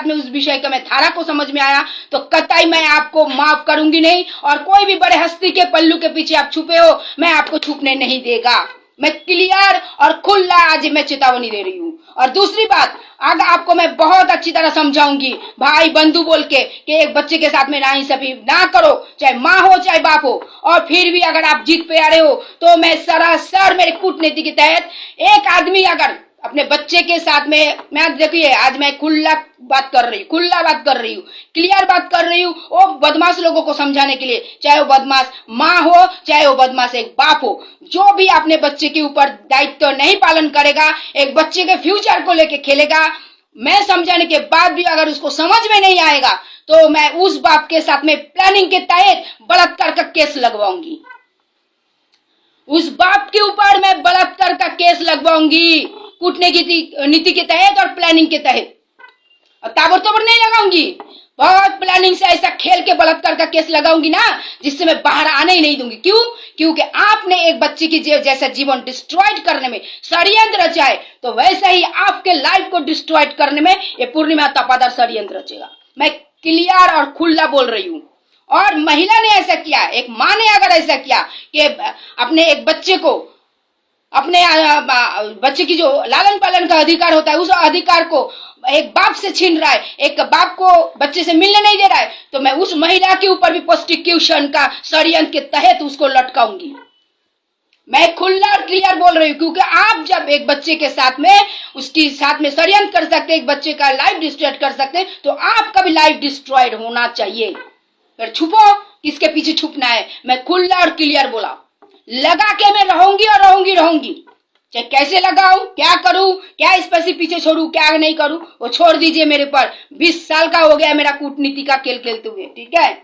में उस विषय का मैं धारा को समझ में आया, तो कतई मैं आपको माफ करूंगी नहीं। और कोई भी बड़े हस्ती के पल्लू के पीछे आप छुपे हो, मैं आपको छुपने नहीं देगा। मैं क्लियर और खुला आज मैं चेतावनी दे रही हूँ। और दूसरी बात, अगर आपको मैं बहुत अच्छी तरह समझाऊंगी भाई बंधु बोल के कि एक बच्चे के साथ में नाइंसाफी ना करो, चाहे माँ हो चाहे बाप हो। और फिर भी अगर आप जीत पे आ रहे हो तो मैं सरासर मेरे कूटनीति के तहत एक आदमी अगर अपने बच्चे के साथ में, मैं देखिए आज मैं खुला बात कर रही हूँ, क्लियर बात कर रही हूँ, वो बदमाश लोगों को समझाने के लिए, चाहे वो बदमाश माँ हो, चाहे वो बदमाश एक बाप हो, जो भी अपने बच्चे के ऊपर दायित्व नहीं पालन करेगा, एक बच्चे के फ्यूचर को लेके खेलेगा, मैं समझाने के बाद भी अगर उसको समझ में नहीं आएगा तो मैं उस बाप के साथ में प्लानिंग के तहत बलात्कार का केस लगवाऊंगी। उस बाप के ऊपर मैं बलात्कार का केस लगवाऊंगी, कूटनीति नीति के तहत और प्लानिंग के तहत, और ताबड़तोड़ नहीं लगाऊंगी, बहुत प्लानिंग से ऐसा खेल के बलात्कार का केस लगाऊंगी ना, जिससे मैं बाहर आने ही नहीं दूंगी। क्यों? क्योंकि आपने एक बच्चे की जैसा जीवन डिस्ट्रॉयड करने में षड्यंत्र रचा है, तो वैसा ही आपके लाइफ को डिस्ट्रॉयड करने में ये पूर्णिमा तपादार षड्यंत्र रचेगा। मैं क्लियर और खुला बोल रही हूँ। और महिला ने ऐसा किया, एक माँ ने अगर ऐसा किया कि अपने एक बच्चे को, अपने बच्चे की जो लालन पालन का अधिकार होता है, उस अधिकार को एक बाप से छीन रहा है, एक बाप को बच्चे से मिलने नहीं दे रहा है, तो मैं उस महिला के ऊपर भी प्रोस्टिक्यूशन का षड्यंत्र के तहत उसको लटकाऊंगी। मैं खुला और क्लियर बोल रही हूँ, क्योंकि आप जब एक बच्चे के साथ में, उसके साथ में षड्यंत्र कर सकते हैं, एक बच्चे का लाइफ डिस्ट्रॉय कर सकते हैं, तो आपका भी लाइफ डिस्ट्रॉयड होना चाहिए। फिर छुपो, किसके पीछे छुपना है? मैं खुला और क्लियर बोला, लगा के मैं रहूंगी और रहूंगी, चाहे कैसे लगाऊं, क्या करूं, क्या इस पैसे पीछे छोड़ू, क्या नहीं करूं, वो छोड़ दीजिए मेरे पर। 20 साल का हो गया मेरा कूटनीति का खेल खेलते हुए, ठीक है।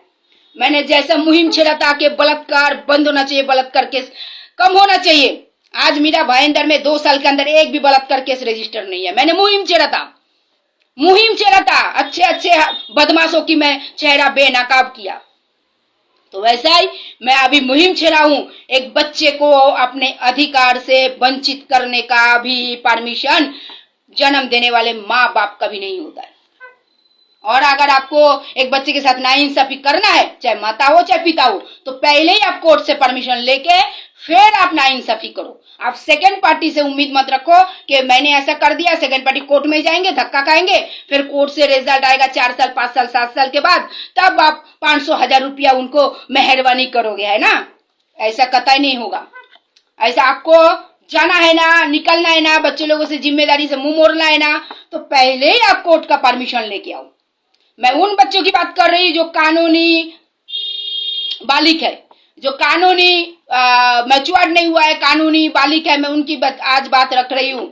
मैंने जैसा मुहिम छेड़ा था कि बलात्कार बंद होना चाहिए, बलात्कार केस कम होना चाहिए, आज मीरा भाईंदर में 2 साल के अंदर एक भी बलात्कार केस रजिस्टर नहीं है। मैंने मुहिम छेड़ा था, अच्छे बदमाशों की मैं चेहरा बेनकाब किया। तो वैसा ही मैं अभी मुहिम छेड़ा हूं, एक बच्चे को अपने अधिकार से वंचित करने का भी परमिशन जन्म देने वाले माँ बाप का भी नहीं होता है। और अगर आपको एक बच्चे के साथ नाइंसाफी करना है, चाहे माता हो चाहे पिता हो, तो पहले ही आप कोर्ट से परमिशन लेके फिर आप नाइंसाफी करो। आप सेकंड पार्टी से उम्मीद मत रखो कि मैंने ऐसा कर दिया, सेकंड पार्टी कोर्ट में जाएंगे, धक्का खाएंगे, फिर कोर्ट से रिजल्ट आएगा 4 साल 5 साल 7 साल के बाद, तब आप 500,000 रुपया उनको मेहरबानी करोगे, है ना? ऐसा कतई नहीं होगा। ऐसा आपको जाना है ना, निकलना है ना, बच्चे लोगों से जिम्मेदारी से मुंह मोड़ना है ना, तो पहले ही आप कोर्ट का परमिशन लेके आओ। मैं उन बच्चों की बात कर रही जो कानूनी बालिक है, जो कानूनी मैच्योर्ड नहीं हुआ है, कानूनी बालिक है, मैं उनकी आज बात रख रही हूँ।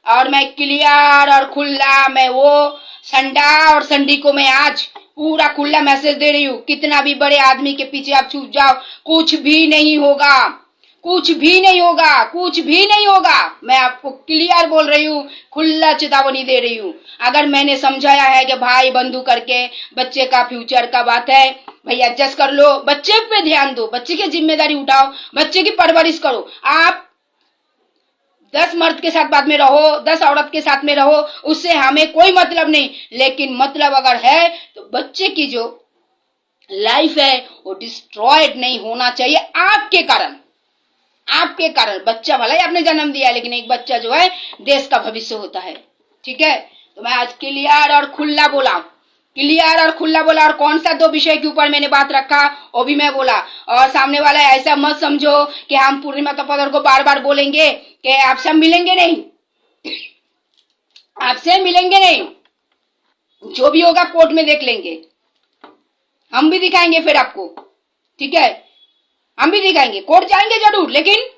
और मैं क्लियर और खुला, मैं वो संडा और संडी को मैं आज पूरा खुला मैसेज दे रही हूँ, कितना भी बड़े आदमी के पीछे आप छुप जाओ, कुछ भी नहीं होगा, कुछ भी नहीं होगा। मैं आपको क्लियर बोल रही हूँ, खुला चेतावनी दे रही हूँ। अगर मैंने समझाया है कि भाई बंधु करके बच्चे का फ्यूचर का बात है, भैया एडजस्ट कर लो, बच्चे पे ध्यान दो, बच्चे की जिम्मेदारी उठाओ, बच्चे की परवरिश करो। आप 10 मर्द के साथ बाद में रहो, 10 औरत के साथ में रहो, उससे हमें कोई मतलब नहीं, लेकिन मतलब अगर है तो बच्चे की जो लाइफ है वो डिस्ट्रॉयड नहीं होना चाहिए आपके कारण। बच्चा भला ही आपने जन्म दिया है, लेकिन एक बच्चा जो है देश का भविष्य होता है, ठीक है। तो मैं आज क्लियर और खुला बोला, और कौन सा 2 विषय के ऊपर मैंने बात रखा वो भी मैं बोला। और सामने वाला ऐसा मत समझो कि हम पूर्णिमा तपादार को बार बार बोलेंगे कि आपसे मिलेंगे नहीं, जो भी होगा कोर्ट में देख लेंगे, हम भी दिखाएंगे फिर आपको, ठीक है, हम भी दिखाएंगे, कोर्ट जाएंगे जरूर, लेकिन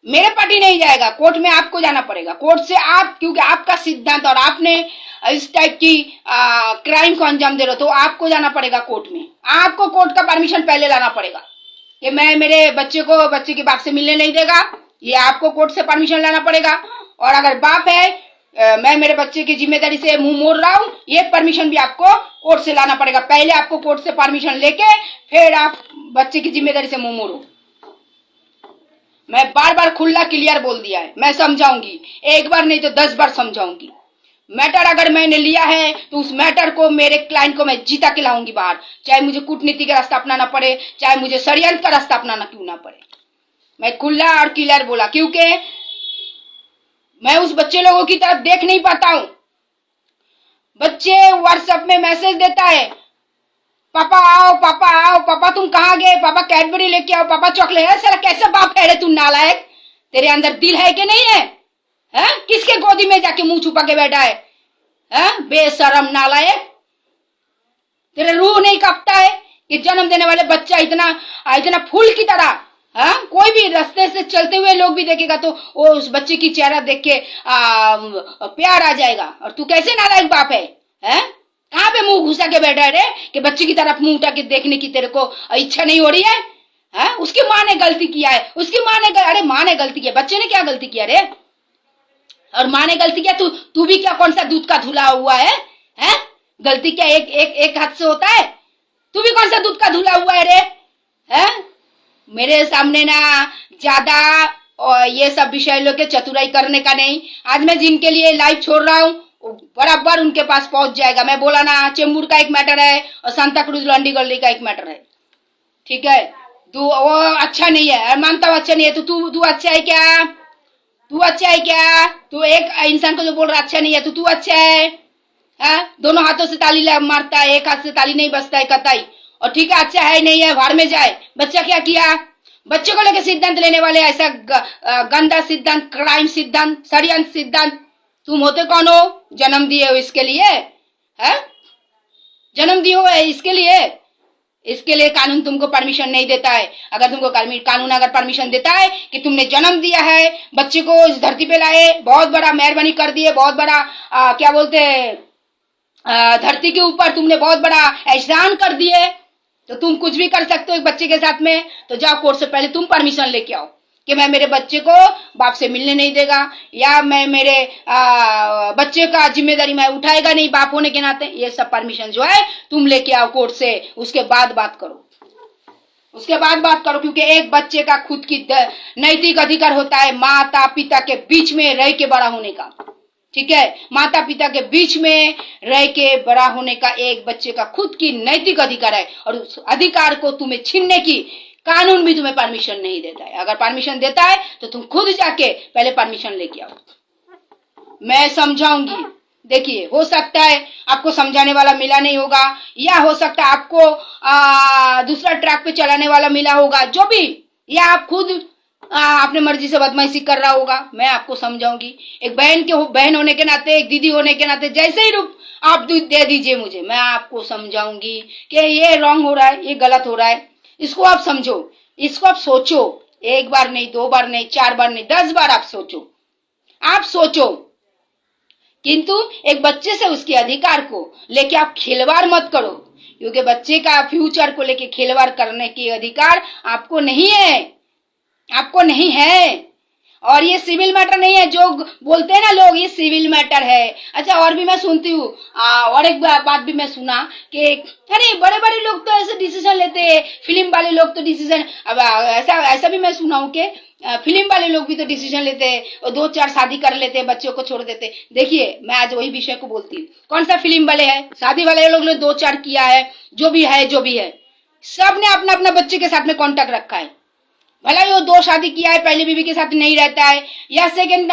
मेरे पार्टी नहीं जाएगा, कोर्ट में आपको जाना पड़ेगा। कोर्ट से आप, क्योंकि आपका सिद्धांत और आपने इस टाइप की क्राइम को अंजाम दे रहे हो, तो आपको जाना पड़ेगा कोर्ट में, आपको कोर्ट का परमिशन पहले लाना पड़ेगा कि मैं मेरे बच्चे के बाप से मिलने नहीं देगा, ये आपको कोर्ट से परमिशन लाना पड़ेगा। और अगर बाप है मैं मेरे बच्चे की जिम्मेदारी से मुंह मोड़ रहा हूं, ये परमिशन भी आपको कोर्ट से लाना पड़ेगा। पहले आपको कोर्ट से परमिशन लेके फिर आप बच्चे की जिम्मेदारी से मुंह मोड़ो। मैं बार बार खुला क्लियर बोल दिया है, मैं समझाऊंगी, एक बार नहीं तो 10 बार समझाऊंगी। मैटर अगर मैंने लिया है तो उस मैटर को, मेरे क्लाइंट को मैं जीता के लाऊंगी बाहर, चाहे मुझे कूटनीति का रास्ता अपनाना पड़े, चाहे मुझे षड्यंत्र का रास्ता अपनाना क्यों ना पड़े। मैं खुला और क्लियर बोला, क्योंकि मैं उस बच्चे लोगों की तरफ देख नहीं पाता हूं। बच्चे व्हाट्सएप में मैसेज देता है, पापा आओ, पापा तुम कहाँ गए, पापा कैडबरी लेके आओ, पापा चॉकलेट है। साला कैसे बाप है रे तू नालायक, तेरे अंदर दिल है कि नहीं है? है? किसके गोदी में जाके मुंह छुपा के बैठा है? बेशरम नालायक, तेरे रूह नहीं कांपता है कि जन्म देने वाले बच्चा इतना इतना फूल की तरह, कोई भी रास्ते से चलते हुए लोग भी देखेगा तो वो उस बच्चे की चेहरा देख के प्यार आ जाएगा। और तू कैसे नालायक बाप है? कहाँ पे मुंह घुसा के बैठा है रे कि बच्चे की तरफ मुंह उठा के देखने की तेरे को इच्छा नहीं हो रही है? उसकी माँ ने गलती किया है, उसकी माँ ने, अरे माँ ने गलती किया, बच्चे ने क्या गलती किया रे? और माँ ने गलती किया, तू भी क्या कौन सा दूध का धुला हुआ है? गलती क्या एक हाथ से होता है? तू भी कौन सा दूध का धुला हुआ है रे? मेरे सामने ना ज्यादा और ये सब विषय लोग के चतुराई करने का नहीं। आज मैं जिनके लिए लाइव छोड़ रहा हूँ बराबर उनके पास पहुंच जाएगा। मैं बोला ना, चेंबूर का एक मैटर है और सांता क्रूज लॉन्डी गली का एक मैटर है, ठीक है? तू वो अच्छा नहीं है, मानता हूँ अच्छा नहीं है, तो तू अच्छा है क्या? तू अच्छा है क्या? तू एक इंसान को जो बोल रहा अच्छा नहीं है, तो तू अच्छा है? दोनों हाथों से ताली मारता है, एक हाथ से ताली नहीं बजता है कतई। और ठीक है, अच्छा है नहीं है, भाड़ में जाए। बच्चा क्या किया? बच्चे को लेकर सिद्धांत लेने वाले ऐसा गंदा सिद्धांत, क्राइम सिद्धांत, षड्यंत्र सिद्धांत, तुम होते कौन हो? जन्म दिए हो इसके लिए? जन्म दिए हो इसके लिए? इसके लिए कानून तुमको परमिशन नहीं देता है। अगर तुमको कानून अगर परमिशन देता है कि तुमने जन्म दिया है, बच्चे को इस धरती पे लाए, बहुत बड़ा मेहरबानी कर दिए, बहुत बड़ा क्या बोलते धरती के ऊपर तुमने बहुत बड़ा एहसान कर दिए, तो तुम कुछ भी कर सकते हो एक बच्चे के साथ में। तो जाओ कोर्ट से पहले तुम परमिशन लेके आओ कि मैं मेरे बच्चे को बाप से मिलने नहीं देगा, या मैं मेरे बच्चे का जिम्मेदारी मैं उठाएगा नहीं बाप होने के नाते। ये सब परमिशन जो है तुम लेके आओ कोर्ट से, उसके बाद बात करो, उसके बाद बात करो। क्योंकि एक बच्चे का खुद की नैतिक अधिकार होता है माता पिता के बीच में रह के बड़ा होने का, ठीक है? माता पिता के बीच में रह के बड़ा होने का एक बच्चे का खुद की नैतिक अधिकार है, और उस अधिकार को तुम्हें छीनने की कानून भी तुम्हें परमिशन नहीं देता है। अगर परमिशन देता है तो तुम खुद जाके पहले परमिशन लेके आओ, मैं समझाऊंगी। देखिए, हो सकता है आपको समझाने वाला मिला नहीं होगा, या हो सकता है आपको दूसरा ट्रैक पे चलाने वाला मिला होगा, जो भी, या आप खुद अपने मर्जी से बदमाशी कर रहा होगा। मैं आपको समझाऊंगी। एक बहन होने के नाते, एक दीदी होने के नाते, जैसे ही रूप आप दे दीजिए मुझे, मैं आपको समझाऊंगी कि ये रॉन्ग हो रहा है, ये गलत हो रहा है। इसको आप समझो, इसको आप सोचो, एक बार नहीं, दो बार नहीं, 4 बार नहीं, 10 बार आप सोचो, आप सोचो। किंतु एक बच्चे से उसके अधिकार को लेके आप खिलवाड़ मत करो, क्योंकि बच्चे का फ्यूचर को लेके खिलवाड़ करने की अधिकार आपको नहीं है, आपको नहीं है। और ये सिविल मैटर नहीं है जो बोलते हैं ना लोग, ये सिविल मैटर है। अच्छा, और भी मैं सुनती हूँ, और एक बात भी मैं सुना कि अरे बड़े बड़े लोग तो ऐसे डिसीजन लेते हैं, फिल्म वाले लोग तो डिसीजन, अब ऐसा भी मैं सुना हूँ कि फिल्म वाले लोग भी तो डिसीजन लेते हैं और 2-4 शादी कर लेते हैं, बच्चों को छोड़ देते। देखिए, मैं आज वही विषय को बोलती हूँ। कौन सा फिल्म वाले है? शादी वाले लोग ने 2-4 किया है, जो भी है, सबने अपना अपना बच्चे के साथ में कॉन्टेक्ट रखा है। भला वो 2 शादी किया है, पहले बीवी के साथ नहीं रहता है, या सेकंड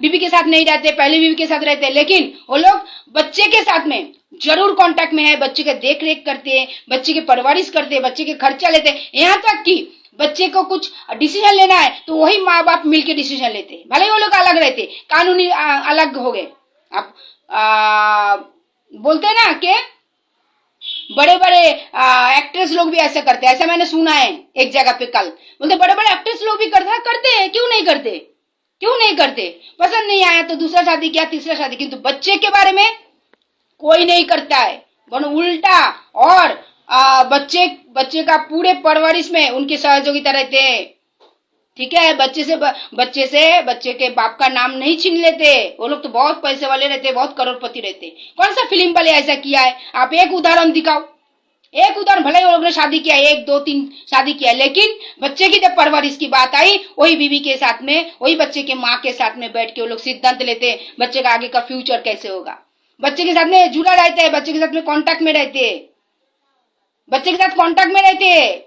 बीवी के साथ नहीं रहते, पहले बीवी के साथ रहते हैं, लेकिन वो लोग बच्चे के साथ में जरूर कांटेक्ट में है, बच्चे का देख रेख करते हैं, बच्चे की परवरिश करते हैं, बच्चे के खर्चा लेते हैं। यहाँ तक कि बच्चे को कुछ डिसीजन लेना है तो वही माँ बाप मिलकर डिसीजन लेते हैं, भले वो लोग अलग रहते, कानूनी अलग हो गए। आप बोलते हैं ना कि बड़े बड़े एक्ट्रेस लोग भी ऐसा करते हैं, ऐसा मैंने सुना है एक जगह पे कल। बोलते बड़े बड़े एक्ट्रेस लोग भी करते हैं, क्यों नहीं करते? पसंद नहीं आया तो दूसरा शादी किया, तीसरा शादी, किंतु बच्चे के बारे में कोई नहीं करता है, उल्टा। और बच्चे का पूरे परवरिश में उनके सहयोगिता रहते हैं, ठीक है? बच्चे के बाप का नाम नहीं छीन लेते। वो लोग तो बहुत पैसे वाले रहते, बहुत करोड़पति रहते। कौन सा फिल्म वाले ऐसा किया है? आप एक उदाहरण दिखाओ, एक उदाहरण। भले वो लोग ने शादी किया, 1, 2, 3 शादी किया, लेकिन बच्चे की जब परवरिश की बात आई, वही बीवी के साथ में, वही बच्चे के माँ के साथ में बैठ के वो लोग सिद्धांत लेते बच्चे का आगे का फ्यूचर कैसे होगा। बच्चे के साथ में जुड़ा रहते हैं, बच्चे के साथ में कॉन्टेक्ट में रहते हैं,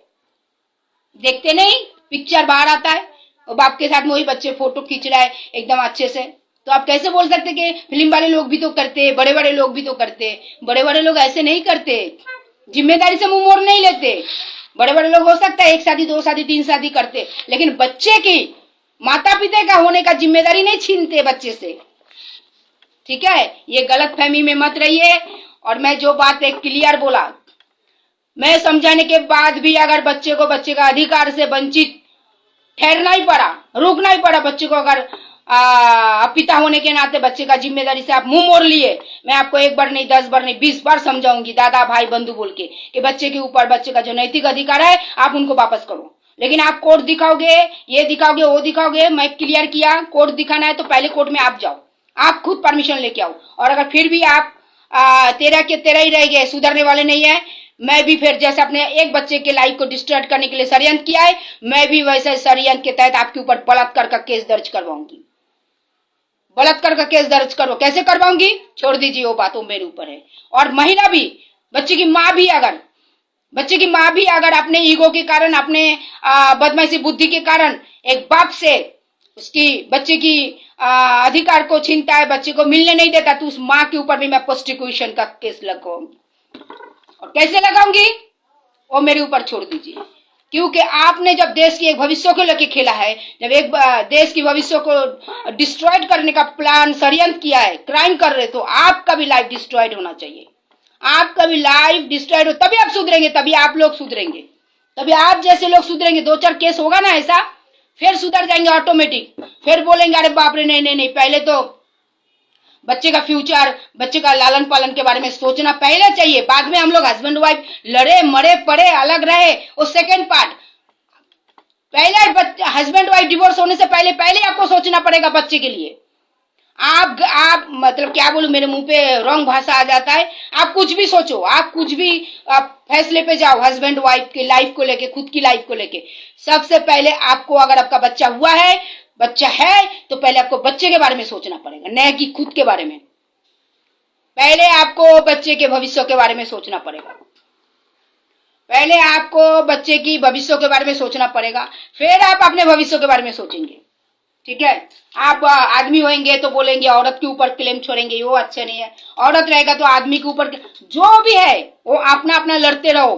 देखते नहीं पिक्चर बाहर आता है और बाप के साथ में वही बच्चे फोटो खींच रहा है एकदम अच्छे से। तो आप कैसे बोल सकते कि फिल्म वाले लोग भी तो करते, बड़े बड़े लोग भी तो करते? बड़े बड़े लोग ऐसे नहीं करते, जिम्मेदारी से मुंह मोड़ नहीं लेते। बड़े बड़े लोग हो सकता है 1 शादी, 2 शादी, 3 शादी करते, लेकिन बच्चे की माता पिता का होने का जिम्मेदारी नहीं छीनते बच्चे से। ठीक है, ये गलत फहमी में मत रहिए। और मैं जो बात एक क्लियर बोला, मैं समझाने के बाद भी अगर बच्चे को बच्चे का अधिकार से वंचित ठहरना ही पड़ा, रुकना ही पड़ा, बच्चे को अगर पिता होने के नाते बच्चे का जिम्मेदारी से आप मुंह मोड़ लिए, मैं आपको एक बार नहीं, 10 बार नहीं, 20 बार समझाऊंगी दादा भाई बंधु बोल के कि बच्चे के ऊपर बच्चे का जो नैतिक अधिकार है आप उनको वापस करो। लेकिन आप कोर्ट दिखाओगे, ये दिखाओगे, वो दिखाओगे। मैं क्लियर किया, कोर्ट दिखाना है तो पहले कोर्ट में आप जाओ, आप खुद परमिशन लेके आओ। और अगर फिर भी आप तेरह के तेरह ही रह गए, सुधरने वाले नहीं है, मैं भी फिर जैसे अपने एक बच्चे के लाइफ को डिस्ट्रॉय करने के लिए षड्यंत्र किया है, मैं भी वैसे षड्यंत्र के तहत आपके ऊपर बलात्कार का केस दर्ज करवाऊंगी। बलात्कार का केस दर्ज करो, कैसे करवाऊंगी छोड़ दीजिए, वो बात वो मेरे ऊपर है। और महिला भी, बच्चे की माँ भी अगर अपने ईगो के कारण, अपने बदमाशी बुद्धि के कारण एक बाप से उसकी बच्चे की अधिकार को छीनता है, बच्चे को मिलने नहीं देता, तो उस माँ के ऊपर भी मैं प्रोस्टिट्यूशन का केस लगाऊंगी। और कैसे लगाऊंगी वो मेरे ऊपर छोड़ दीजिए, क्योंकि आपने जब देश की एक भविष्य को लेकर खेला है, जब एक देश की भविष्य को डिस्ट्रॉयड करने का प्लान षड्यंत्र किया है, क्राइम कर रहे, तो आपका भी लाइफ डिस्ट्रॉयड होना चाहिए। आपका भी लाइफ डिस्ट्रॉयड हो, तभी आप सुधरेंगे, तभी आप लोग सुधरेंगे, तभी आप जैसे लोग सुधरेंगे। 2-4 केस होगा ना ऐसा, फिर सुधर जाएंगे ऑटोमेटिक। फिर बोलेंगे अरे बाप रे, नहीं नहीं नहीं, पहले तो बच्चे का फ्यूचर, बच्चे का लालन पालन के बारे में सोचना पहले चाहिए। बाद में हम लोग हस्बैंड वाइफ लड़े मरे पड़े अलग रहे, वो सेकंड पार्ट। पहले हस्बैंड वाइफ डिवोर्स होने से पहले आपको सोचना पड़ेगा बच्चे के लिए। आप मतलब क्या बोलूं, मेरे मुंह पे रॉन्ग भाषा आ जाता है। आप कुछ भी सोचो, आप कुछ भी फैसले पे जाओ हस्बैंड वाइफ की लाइफ को लेके, खुद की लाइफ को लेके, सबसे पहले आपको, अगर आपका बच्चा हुआ है, बच्चा है, तो पहले आपको बच्चे के बारे में सोचना पड़ेगा, न कि खुद के बारे में। पहले आपको बच्चे के भविष्य के बारे में सोचना पड़ेगा, पहले आपको बच्चे की भविष्य के बारे में सोचना पड़ेगा, फिर आप अपने भविष्य के बारे में सोचेंगे। ठीक है, आप आदमी होंगे तो बोलेंगे औरत के ऊपर क्लेम छोड़ेंगे, वो अच्छा नहीं है। औरत रहेगा तो आदमी के ऊपर, जो भी है वो अपना अपना लड़ते रहो,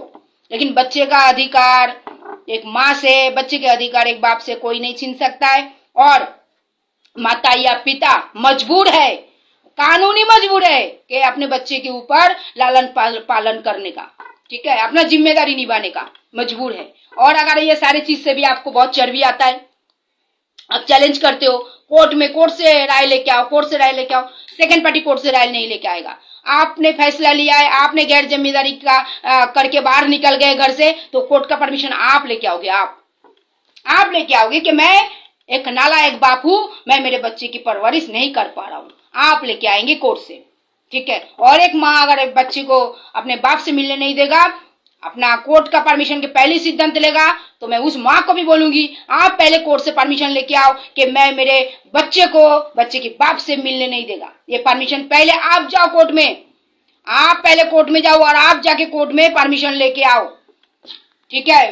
लेकिन बच्चे का अधिकार एक माँ से, बच्चे के अधिकार एक बाप से कोई नहीं छीन सकता है। और माता या पिता मजबूर है, कानूनी मजबूर है कि अपने बच्चे के ऊपर लालन पालन करने का, ठीक है, अपना जिम्मेदारी निभाने का मजबूर है। और अगर ये सारी चीज से भी आपको बहुत चर्बी आता है, आप चैलेंज करते हो कोर्ट में, कोर्ट से राय लेके आओ, कोर्ट से राय लेके आओ, सेकंड पार्टी कोर्ट से राय नहीं लेके आएगा। आपने फैसला लिया है, आपने गैर जिम्मेदारी का करके बाहर निकल गए घर से, तो कोर्ट का परमिशन आप लेके आओगे। आप लेके आओगे कि मैं एक नालायक बाप हूं, मैं मेरे बच्चे की परवरिश नहीं कर पा रहा हूं, आप लेके आएंगे कोर्ट से। ठीक है, और एक माँ अगर एक बच्चे को अपने बाप से मिलने नहीं देगा, अपना कोर्ट का परमिशन के पहले सिद्धांत लेगा, तो मैं उस माँ को भी बोलूंगी आप पहले कोर्ट से परमिशन लेके आओ कि मैं मेरे बच्चे को बच्चे के बाप से मिलने नहीं देगा। ये परमिशन पहले आप जाओ कोर्ट में, आप पहले कोर्ट में जाओ और आप जाके कोर्ट में परमिशन लेके आओ। ठीक है,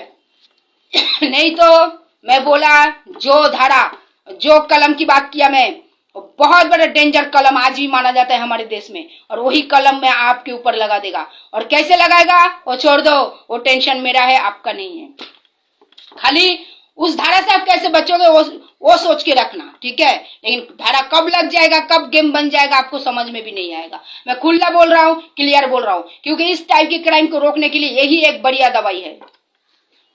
नहीं तो मैं बोला जो धारा, जो कलम की बात किया मैं, बहुत बड़ा डेंजर कलम आज भी माना जाता है हमारे देश में, और वही कलम मैं आपके ऊपर लगा देगा। और कैसे लगाएगा वो छोड़ दो, वो टेंशन मेरा है, आपका नहीं है। खाली उस धारा से आप कैसे बचोगे वो सोच के रखना, ठीक है। लेकिन धारा कब लग जाएगा, कब गेम बन जाएगा, आपको समझ में भी नहीं आएगा। मैं खुला बोल रहा हूँ, क्लियर बोल रहा हूँ, क्योंकि इस टाइप की क्राइम को रोकने के लिए यही एक बढ़िया दवाई है।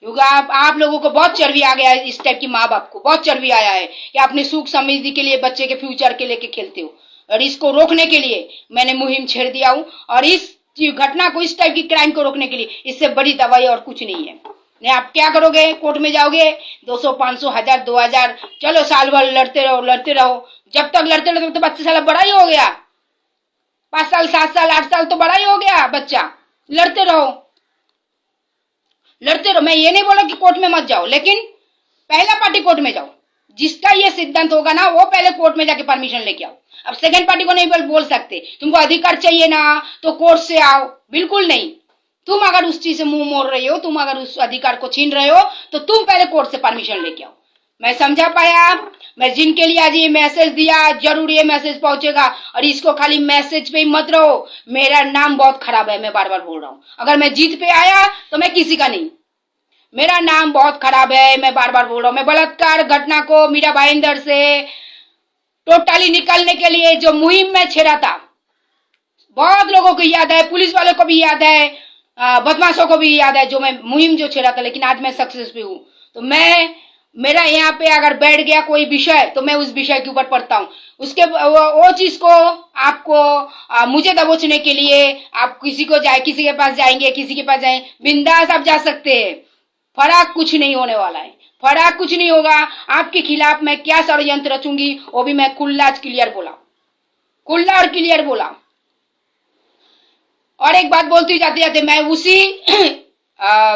क्योंकि आप लोगों को बहुत चर्बी आ गया है, इस टाइप की माँ बाप को बहुत चर्बी आया है कि अपने सुख समृद्धि के लिए बच्चे के फ्यूचर के लेके खेलते हो। और इसको रोकने के लिए मैंने मुहिम छेड़ दिया हूँ, और इस घटना को, इस टाइप की क्राइम को रोकने के लिए इससे बड़ी दवाई और कुछ नहीं है। नहीं, आप क्या करोगे, कोर्ट में जाओगे, 200, 500, 1000, 2000, चलो साल भर लड़ते रहो। जब तक लड़ते रहो तो बच्चा साला बड़ा ही हो गया, 5 साल 7 साल 8 साल तो बड़ा ही हो गया बच्चा। लड़ते रहो। मैं ये नहीं बोला कि कोर्ट में मत जाओ, लेकिन पहला पार्टी कोर्ट में जाओ। जिसका ये सिद्धांत होगा ना, वो पहले कोर्ट में जाके परमिशन लेके आओ। अब सेकंड पार्टी को नहीं बोल सकते, तुमको अधिकार चाहिए ना तो कोर्ट से आओ, बिल्कुल नहीं। तुम अगर उस चीज से मुंह मोड़ रहे हो, तुम अगर उस अधिकार को छीन रहे हो, तो तुम पहले कोर्ट से परमिशन लेके आओ। मैं समझा पाया। मैं जिनके लिए आज ये मैसेज दिया, जरूर ये मैसेज पहुंचेगा। और इसको खाली मैसेज पे ही मत रहो, मेरा नाम बहुत खराब है, मैं बार बार बोल रहा हूं। अगर मैं जीत पे आया तो मैं किसी का नहीं, मेरा नाम बहुत खराब है, मैं बार बार बोल रहा हूँ। मैं बलात्कार घटना को मीरा भाईंदर से टोटली निकलने के लिए जो मुहिम में छेड़ा था, बहुत लोगों को याद है, पुलिस वालों को भी याद है, बदमाशों को भी याद है, जो मैं मुहिम जो छेड़ा था, लेकिन आज मैं सक्सेस भी हूँ। तो मेरा यहाँ पे अगर बैठ गया कोई विषय तो मैं उस विषय के ऊपर पढ़ता हूँ। उसके वो चीज को आपको मुझे दबोचने के लिए आप किसी के पास जाएंगे, किसी के पास जाएंगे, बिंदास आप जा सकते हैं। फर्क कुछ नहीं होने वाला है, फर्क कुछ नहीं होगा। आपके खिलाफ मैं क्या षड्यंत्र रचूंगी वो भी मैं खुला क्लियर बोला, खुला और क्लियर बोला। और एक बात बोलती जाते जाते मैं उसी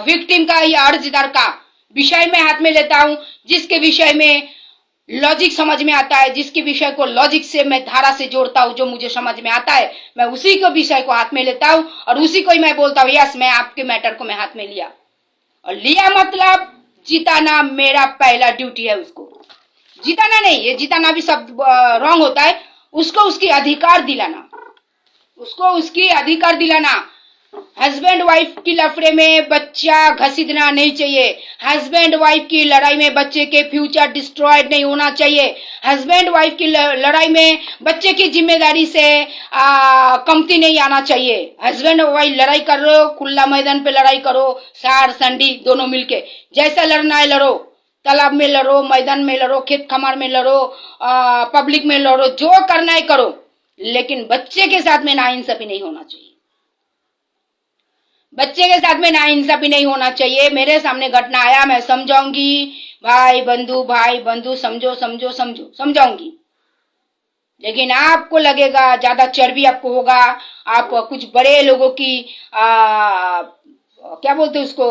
विक्टिम का या अर्जदार का विषय में हाथ में लेता हूं, जिसके विषय में लॉजिक समझ में आता है, जिसके विषय को लॉजिक से मैं धारा से जोड़ता हूं, जो मुझे समझ में आता है, मैं उसी को विषय को हाथ में लेता हूं और उसी को ही मैं बोलता हूं यस, मैं आपके मैटर को मैं हाथ में लिया। और लिया मतलब जिताना मेरा पहला ड्यूटी है। उसको जिताना नहीं, ये जिताना भी शब्द रॉन्ग होता है, उसको उसकी अधिकार दिलाना, उसको उसकी अधिकार दिलाना। हस्बैंड वाइफ की लफड़े में बच्चा घसीटना नहीं चाहिए। हस्बैंड वाइफ की लड़ाई में बच्चे के फ्यूचर डिस्ट्रॉयड नहीं होना चाहिए। हस्बैंड वाइफ की लड़ाई में बच्चे की जिम्मेदारी से कमती नहीं आना चाहिए। हस्बैंड वाइफ लड़ाई कर रहे हो, खुला मैदान पे लड़ाई करो, सार संडी दोनों मिलके, जैसा लड़ना है लड़ो, तालाब में लड़ो, मैदान में लड़ो, खेत खमार में लड़ो, पब्लिक में लड़ो, जो करना है करो, लेकिन बच्चे के साथ में नाइंसाफी नहीं होना चाहिए। बच्चे के साथ में नाइंसाफी नहीं होना चाहिए। मेरे सामने घटना आया, मैं समझाऊंगी, भाई बंधु समझो समझो समझो, समझाऊंगी। लेकिन आपको लगेगा ज्यादा चर्बी आपको होगा, आप कुछ बड़े लोगों की क्या बोलते उसको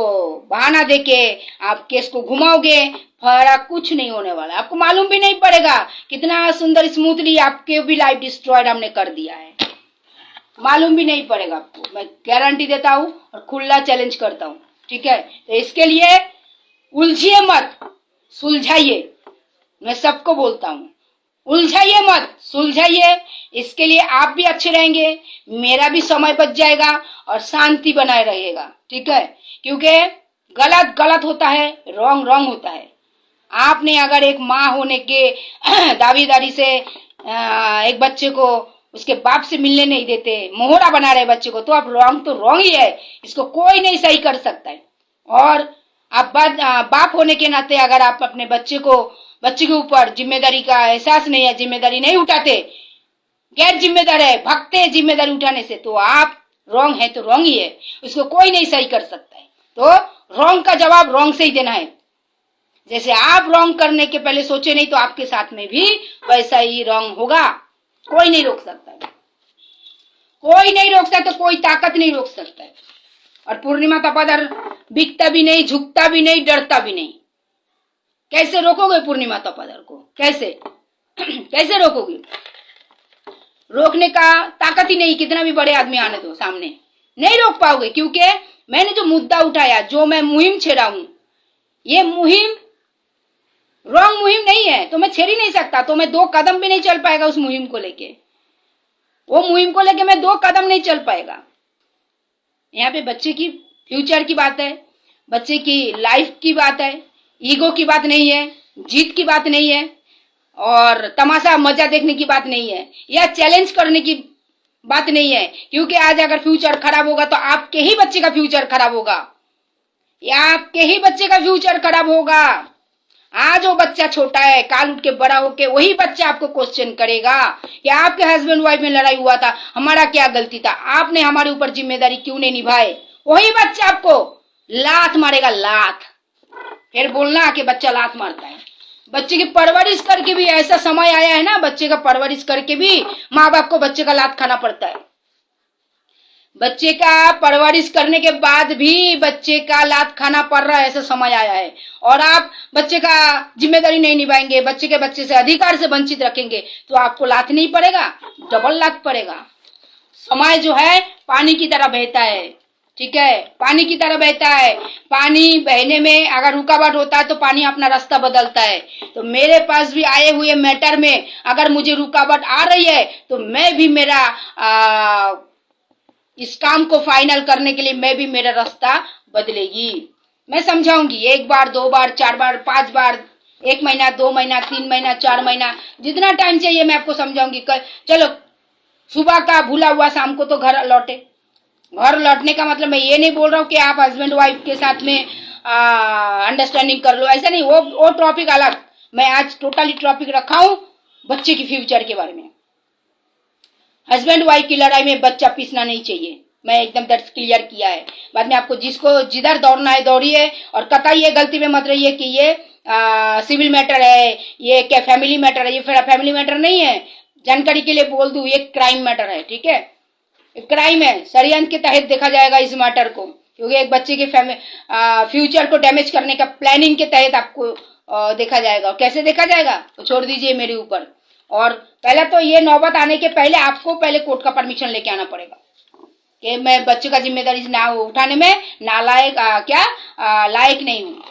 बहाना देके आप केस को घुमाओगे, फर्क कुछ नहीं होने वाला। आपको मालूम भी नहीं पड़ेगा कितना सुंदर स्मूथली आपके भी लाइफ डिस्ट्रॉयड हमने कर दिया है, मालूम भी नहीं पड़ेगा आपको। मैं गारंटी देता हूं और खुला चैलेंज करता हूं, ठीक है। तो इसके लिए उलझिए मत, सुलझाइए। मैं सबको बोलता हूं, उलझाइए मत, सुलझाइए। इसके लिए आप भी अच्छे रहेंगे, मेरा भी समय बच जाएगा और शांति बनाए रहेगा, ठीक है। क्योंकि गलत गलत होता है, रॉन्ग रॉन्ग होता है। आपने अगर एक माँ होने के दावेदारी से एक बच्चे को उसके बाप से मिलने नहीं देते, मोहरा बना रहे बच्चे को, तो आप रॉन्ग तो रॉन्ग ही है, इसको कोई नहीं सही कर सकता है। और आप बाप होने के नाते अगर आप अपने बच्चे के ऊपर जिम्मेदारी का एहसास नहीं है, जिम्मेदारी नहीं उठाते, गैर जिम्मेदार है, भगते हैं जिम्मेदारी उठाने से, तो आप रॉन्ग है तो रॉन्ग ही है, उसको कोई नहीं सही कर सकता है। तो रॉन्ग का जवाब रॉन्ग से ही देना है। जैसे आप रॉन्ग करने के पहले सोचे नहीं, तो आपके साथ में भी वैसा ही रॉन्ग होगा। कोई नहीं रोक सकता है, कोई नहीं रोक सकता, तो कोई ताकत नहीं रोक सकता है। और पूर्णिमा तपादर बिकता भी नहीं, झुकता भी नहीं, डरता भी नहीं। कैसे रोकोगे पूर्णिमा तपादर को? कैसे कैसे रोकोगे? रोकने का ताकत ही नहीं, कितना भी बड़े आदमी आने दो सामने, नहीं रोक पाओगे। क्योंकि मैंने जो मुद्दा उठाया, जो मैं मुहिम छेड़ा हूं, ये मुहिम रॉन्ग मुहिम नहीं है, तो मैं छेड़ ही नहीं सकता। तो मैं 2 कदम भी नहीं चल पाएगा उस मुहिम को लेके, वो मुहिम को लेके मैं 2 कदम नहीं चल पाएगा। यहाँ पे बच्चे की फ्यूचर की बात है, बच्चे की लाइफ की बात है, ईगो की बात नहीं है, जीत की बात नहीं है, और तमाशा मजा देखने की बात नहीं है, या चैलेंज करने की बात नहीं है। क्योंकि आज अगर फ्यूचर खराब होगा तो आपके ही बच्चे का फ्यूचर खराब होगा, या आपके ही बच्चे का फ्यूचर खराब होगा। आज वो बच्चा छोटा है, काल उठ के बड़ा होके वही बच्चा आपको क्वेश्चन करेगा कि आपके हस्बैंड वाइफ में लड़ाई हुआ था, हमारा क्या गलती था, आपने हमारे ऊपर जिम्मेदारी क्यों नहीं निभाए। वही बच्चा आपको लात मारेगा, लात। फिर बोलना कि बच्चा लात मारता है। बच्चे की परवरिश करके भी ऐसा समय आया है ना, बच्चे का परवरिश करके भी माँ बाप को बच्चे का लात खाना पड़ता है। बच्चे का परवरिश करने के बाद भी बच्चे का लात खाना पड़ रहा है, ऐसा समय आया है। और आप बच्चे का जिम्मेदारी नहीं निभाएंगे, बच्चे से अधिकार से वंचित रखेंगे, तो आपको लात नहीं पड़ेगा, डबल लात पड़ेगा। समय जो है पानी की तरह बहता है, ठीक है, पानी की तरह बहता है। पानी बहने में अगर रुकावट होता है तो पानी अपना रास्ता बदलता है। तो मेरे पास भी आए हुए मैटर में अगर मुझे रुकावट आ रही है तो मैं भी इस काम को फाइनल करने के लिए मैं भी मेरा रास्ता बदलेगी। मैं समझाऊंगी 1 बार 2 बार 4 बार 5 बार, 1 महीना 2 महीना 3 महीना 4 महीना, जितना टाइम चाहिए मैं आपको समझाऊंगी। चलो सुबह का भूला हुआ शाम को तो घर लौटे। घर लौटने का मतलब मैं ये नहीं बोल रहा हूँ कि आप हस्बैंड वाइफ के साथ में अंडरस्टैंडिंग कर लो, ऐसा नहीं। वो टॉपिक अलग। मैं आज टोटली टॉपिक रखा हूँ बच्चे की फ्यूचर के बारे में। हस्बैंड वाइफ की लड़ाई में बच्चा पीसना नहीं चाहिए, मैं एकदम दैट्स क्लियर किया है। बाद में आपको जिसको जिधर दौड़ना है दौड़िए, और कतई ये गलती में मत रहिए कि ये सिविल मैटर है, ये क्या फैमिली मैटर है। ये फिर फैमिली मैटर नहीं है, जानकारी के लिए बोल दूं, ये क्राइम मैटर है। ठीक है, क्राइम है, षड्यंत्र के तहत देखा जाएगा इस मैटर को, क्योंकि एक बच्चे के फ्यूचर को डैमेज करने का प्लानिंग के तहत आपको देखा जाएगा। और कैसे देखा जाएगा तो छोड़ दीजिए मेरे ऊपर। और पहले तो ये नौबत आने के पहले आपको पहले कोर्ट का परमिशन लेके आना पड़ेगा कि मैं बच्चे का जिम्मेदारी ना उठाने में नालायक लायक नहीं हूँ।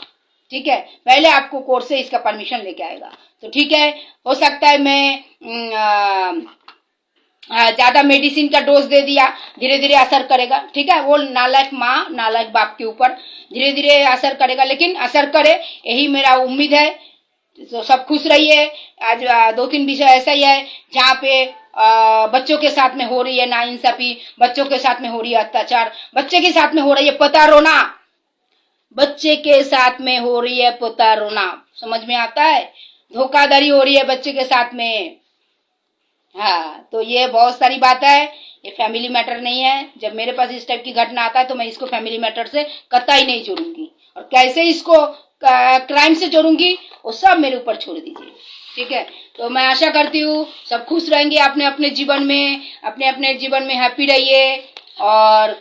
ठीक है, पहले आपको कोर्ट से इसका परमिशन लेके आएगा तो ठीक है। हो सकता है मैं ज्यादा मेडिसिन का डोज दे दिया, धीरे धीरे असर करेगा। ठीक है, वो नालायक माँ नालायक बाप के ऊपर धीरे धीरे असर करेगा, लेकिन असर करे यही मेरा उम्मीद है। तो सब खुश रहिए। आज 2-3 विषय ऐसा ही है जहाँ पे बच्चों के साथ में हो रही है नाइंसाफी, बच्चों के साथ में हो रही है अत्याचार, बच्चे के साथ में हो रही है प्रताड़ना, बच्चे के साथ में हो रही है प्रताड़ना, समझ में आता है? धोखाधड़ी हो रही है बच्चे के साथ में। हाँ, तो ये बहुत सारी बात है, ये फैमिली मैटर नहीं है। जब मेरे पास इस टाइप की घटना आता है तो मैं इसको फैमिली मैटर से कतई नहीं जोड़ूंगी, और कैसे इसको क्राइम से जोड़ूंगी वो सब मेरे ऊपर छोड़ दीजिए। ठीक है, तो मैं आशा करती हूँ सब खुश रहेंगे अपने अपने जीवन में, अपने अपने जीवन में हैप्पी रहिए। और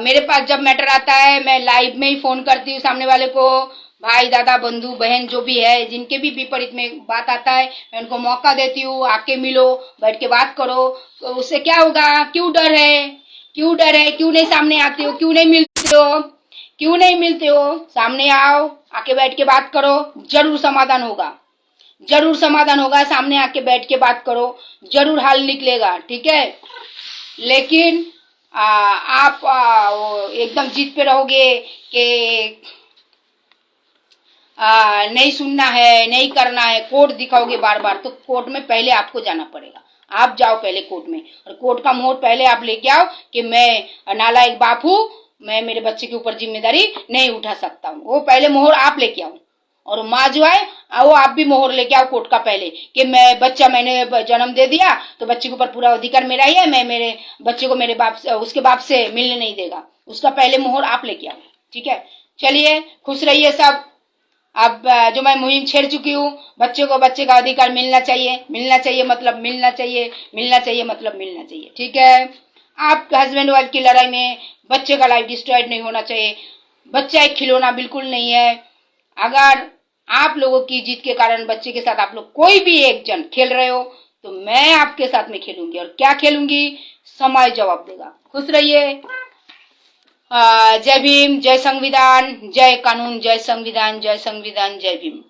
मेरे पास जब मैटर आता है मैं लाइव में ही फोन करती हूँ सामने वाले को, भाई दादा बंधु बहन जो भी है, जिनके भी विपरीत में बात आता है मैं उनको मौका देती हूँ, आके मिलो, बैठ के बात करो। तो उससे क्या होगा? क्यों डर है, क्यों डर है, क्यों नहीं सामने आते हो, क्यों नहीं मिलते हो, क्यों नहीं मिलते हो? सामने आओ, आके बैठ के बात करो, जरूर समाधान होगा, जरूर समाधान होगा। सामने आके बैठ के बात करो, जरूर हल निकलेगा। ठीक है, लेकिन आप एकदम जिद पे रहोगे कि नहीं सुनना है, नहीं करना है, कोर्ट दिखाओगे बार बार, तो कोर्ट में पहले आपको जाना पड़ेगा। आप जाओ पहले कोर्ट में, और कोर्ट का मोहर पहले आप लेके आओ कि मैं नालायक बाप हूँ, मैं मेरे बच्चे के ऊपर जिम्मेदारी नहीं उठा सकता हूँ। वो पहले मोहर आप लेके आओ। और माँ जो है वो आप भी मोहर लेके आओ कोर्ट का पहले कि मैंने जन्म दे दिया तो बच्चे के ऊपर पूरा अधिकार मेरा ही है, मैं मेरे बच्चे को मेरे बाप से, उसके बाप से मिलने नहीं देगा। उसका पहले मोहर आप लेके आओ। ठीक है, चलिए खुश रहिए सब। अब जो मैं मुहिम छेड़ चुकी हूँ, बच्चे को बच्चे का अधिकार मिलना चाहिए, मिलना चाहिए मतलब मिलना चाहिए, मिलना चाहिए मतलब मिलना चाहिए। ठीक है, आप हस्बैंड वाइफ की लड़ाई में बच्चे का लाइफ डिस्ट्रॉयड नहीं होना चाहिए। बच्चा एक खिलौना बिल्कुल नहीं है। अगर आप लोगों की जीत के कारण बच्चे के साथ आप लोग कोई भी एक जन खेल रहे हो तो मैं आपके साथ में खेलूंगी, और क्या खेलूंगी समय जवाब देगा। खुश रहिए। जय भीम, जय संविधान, जय कानून, जय संविधान, जय संविधान, जय भीम।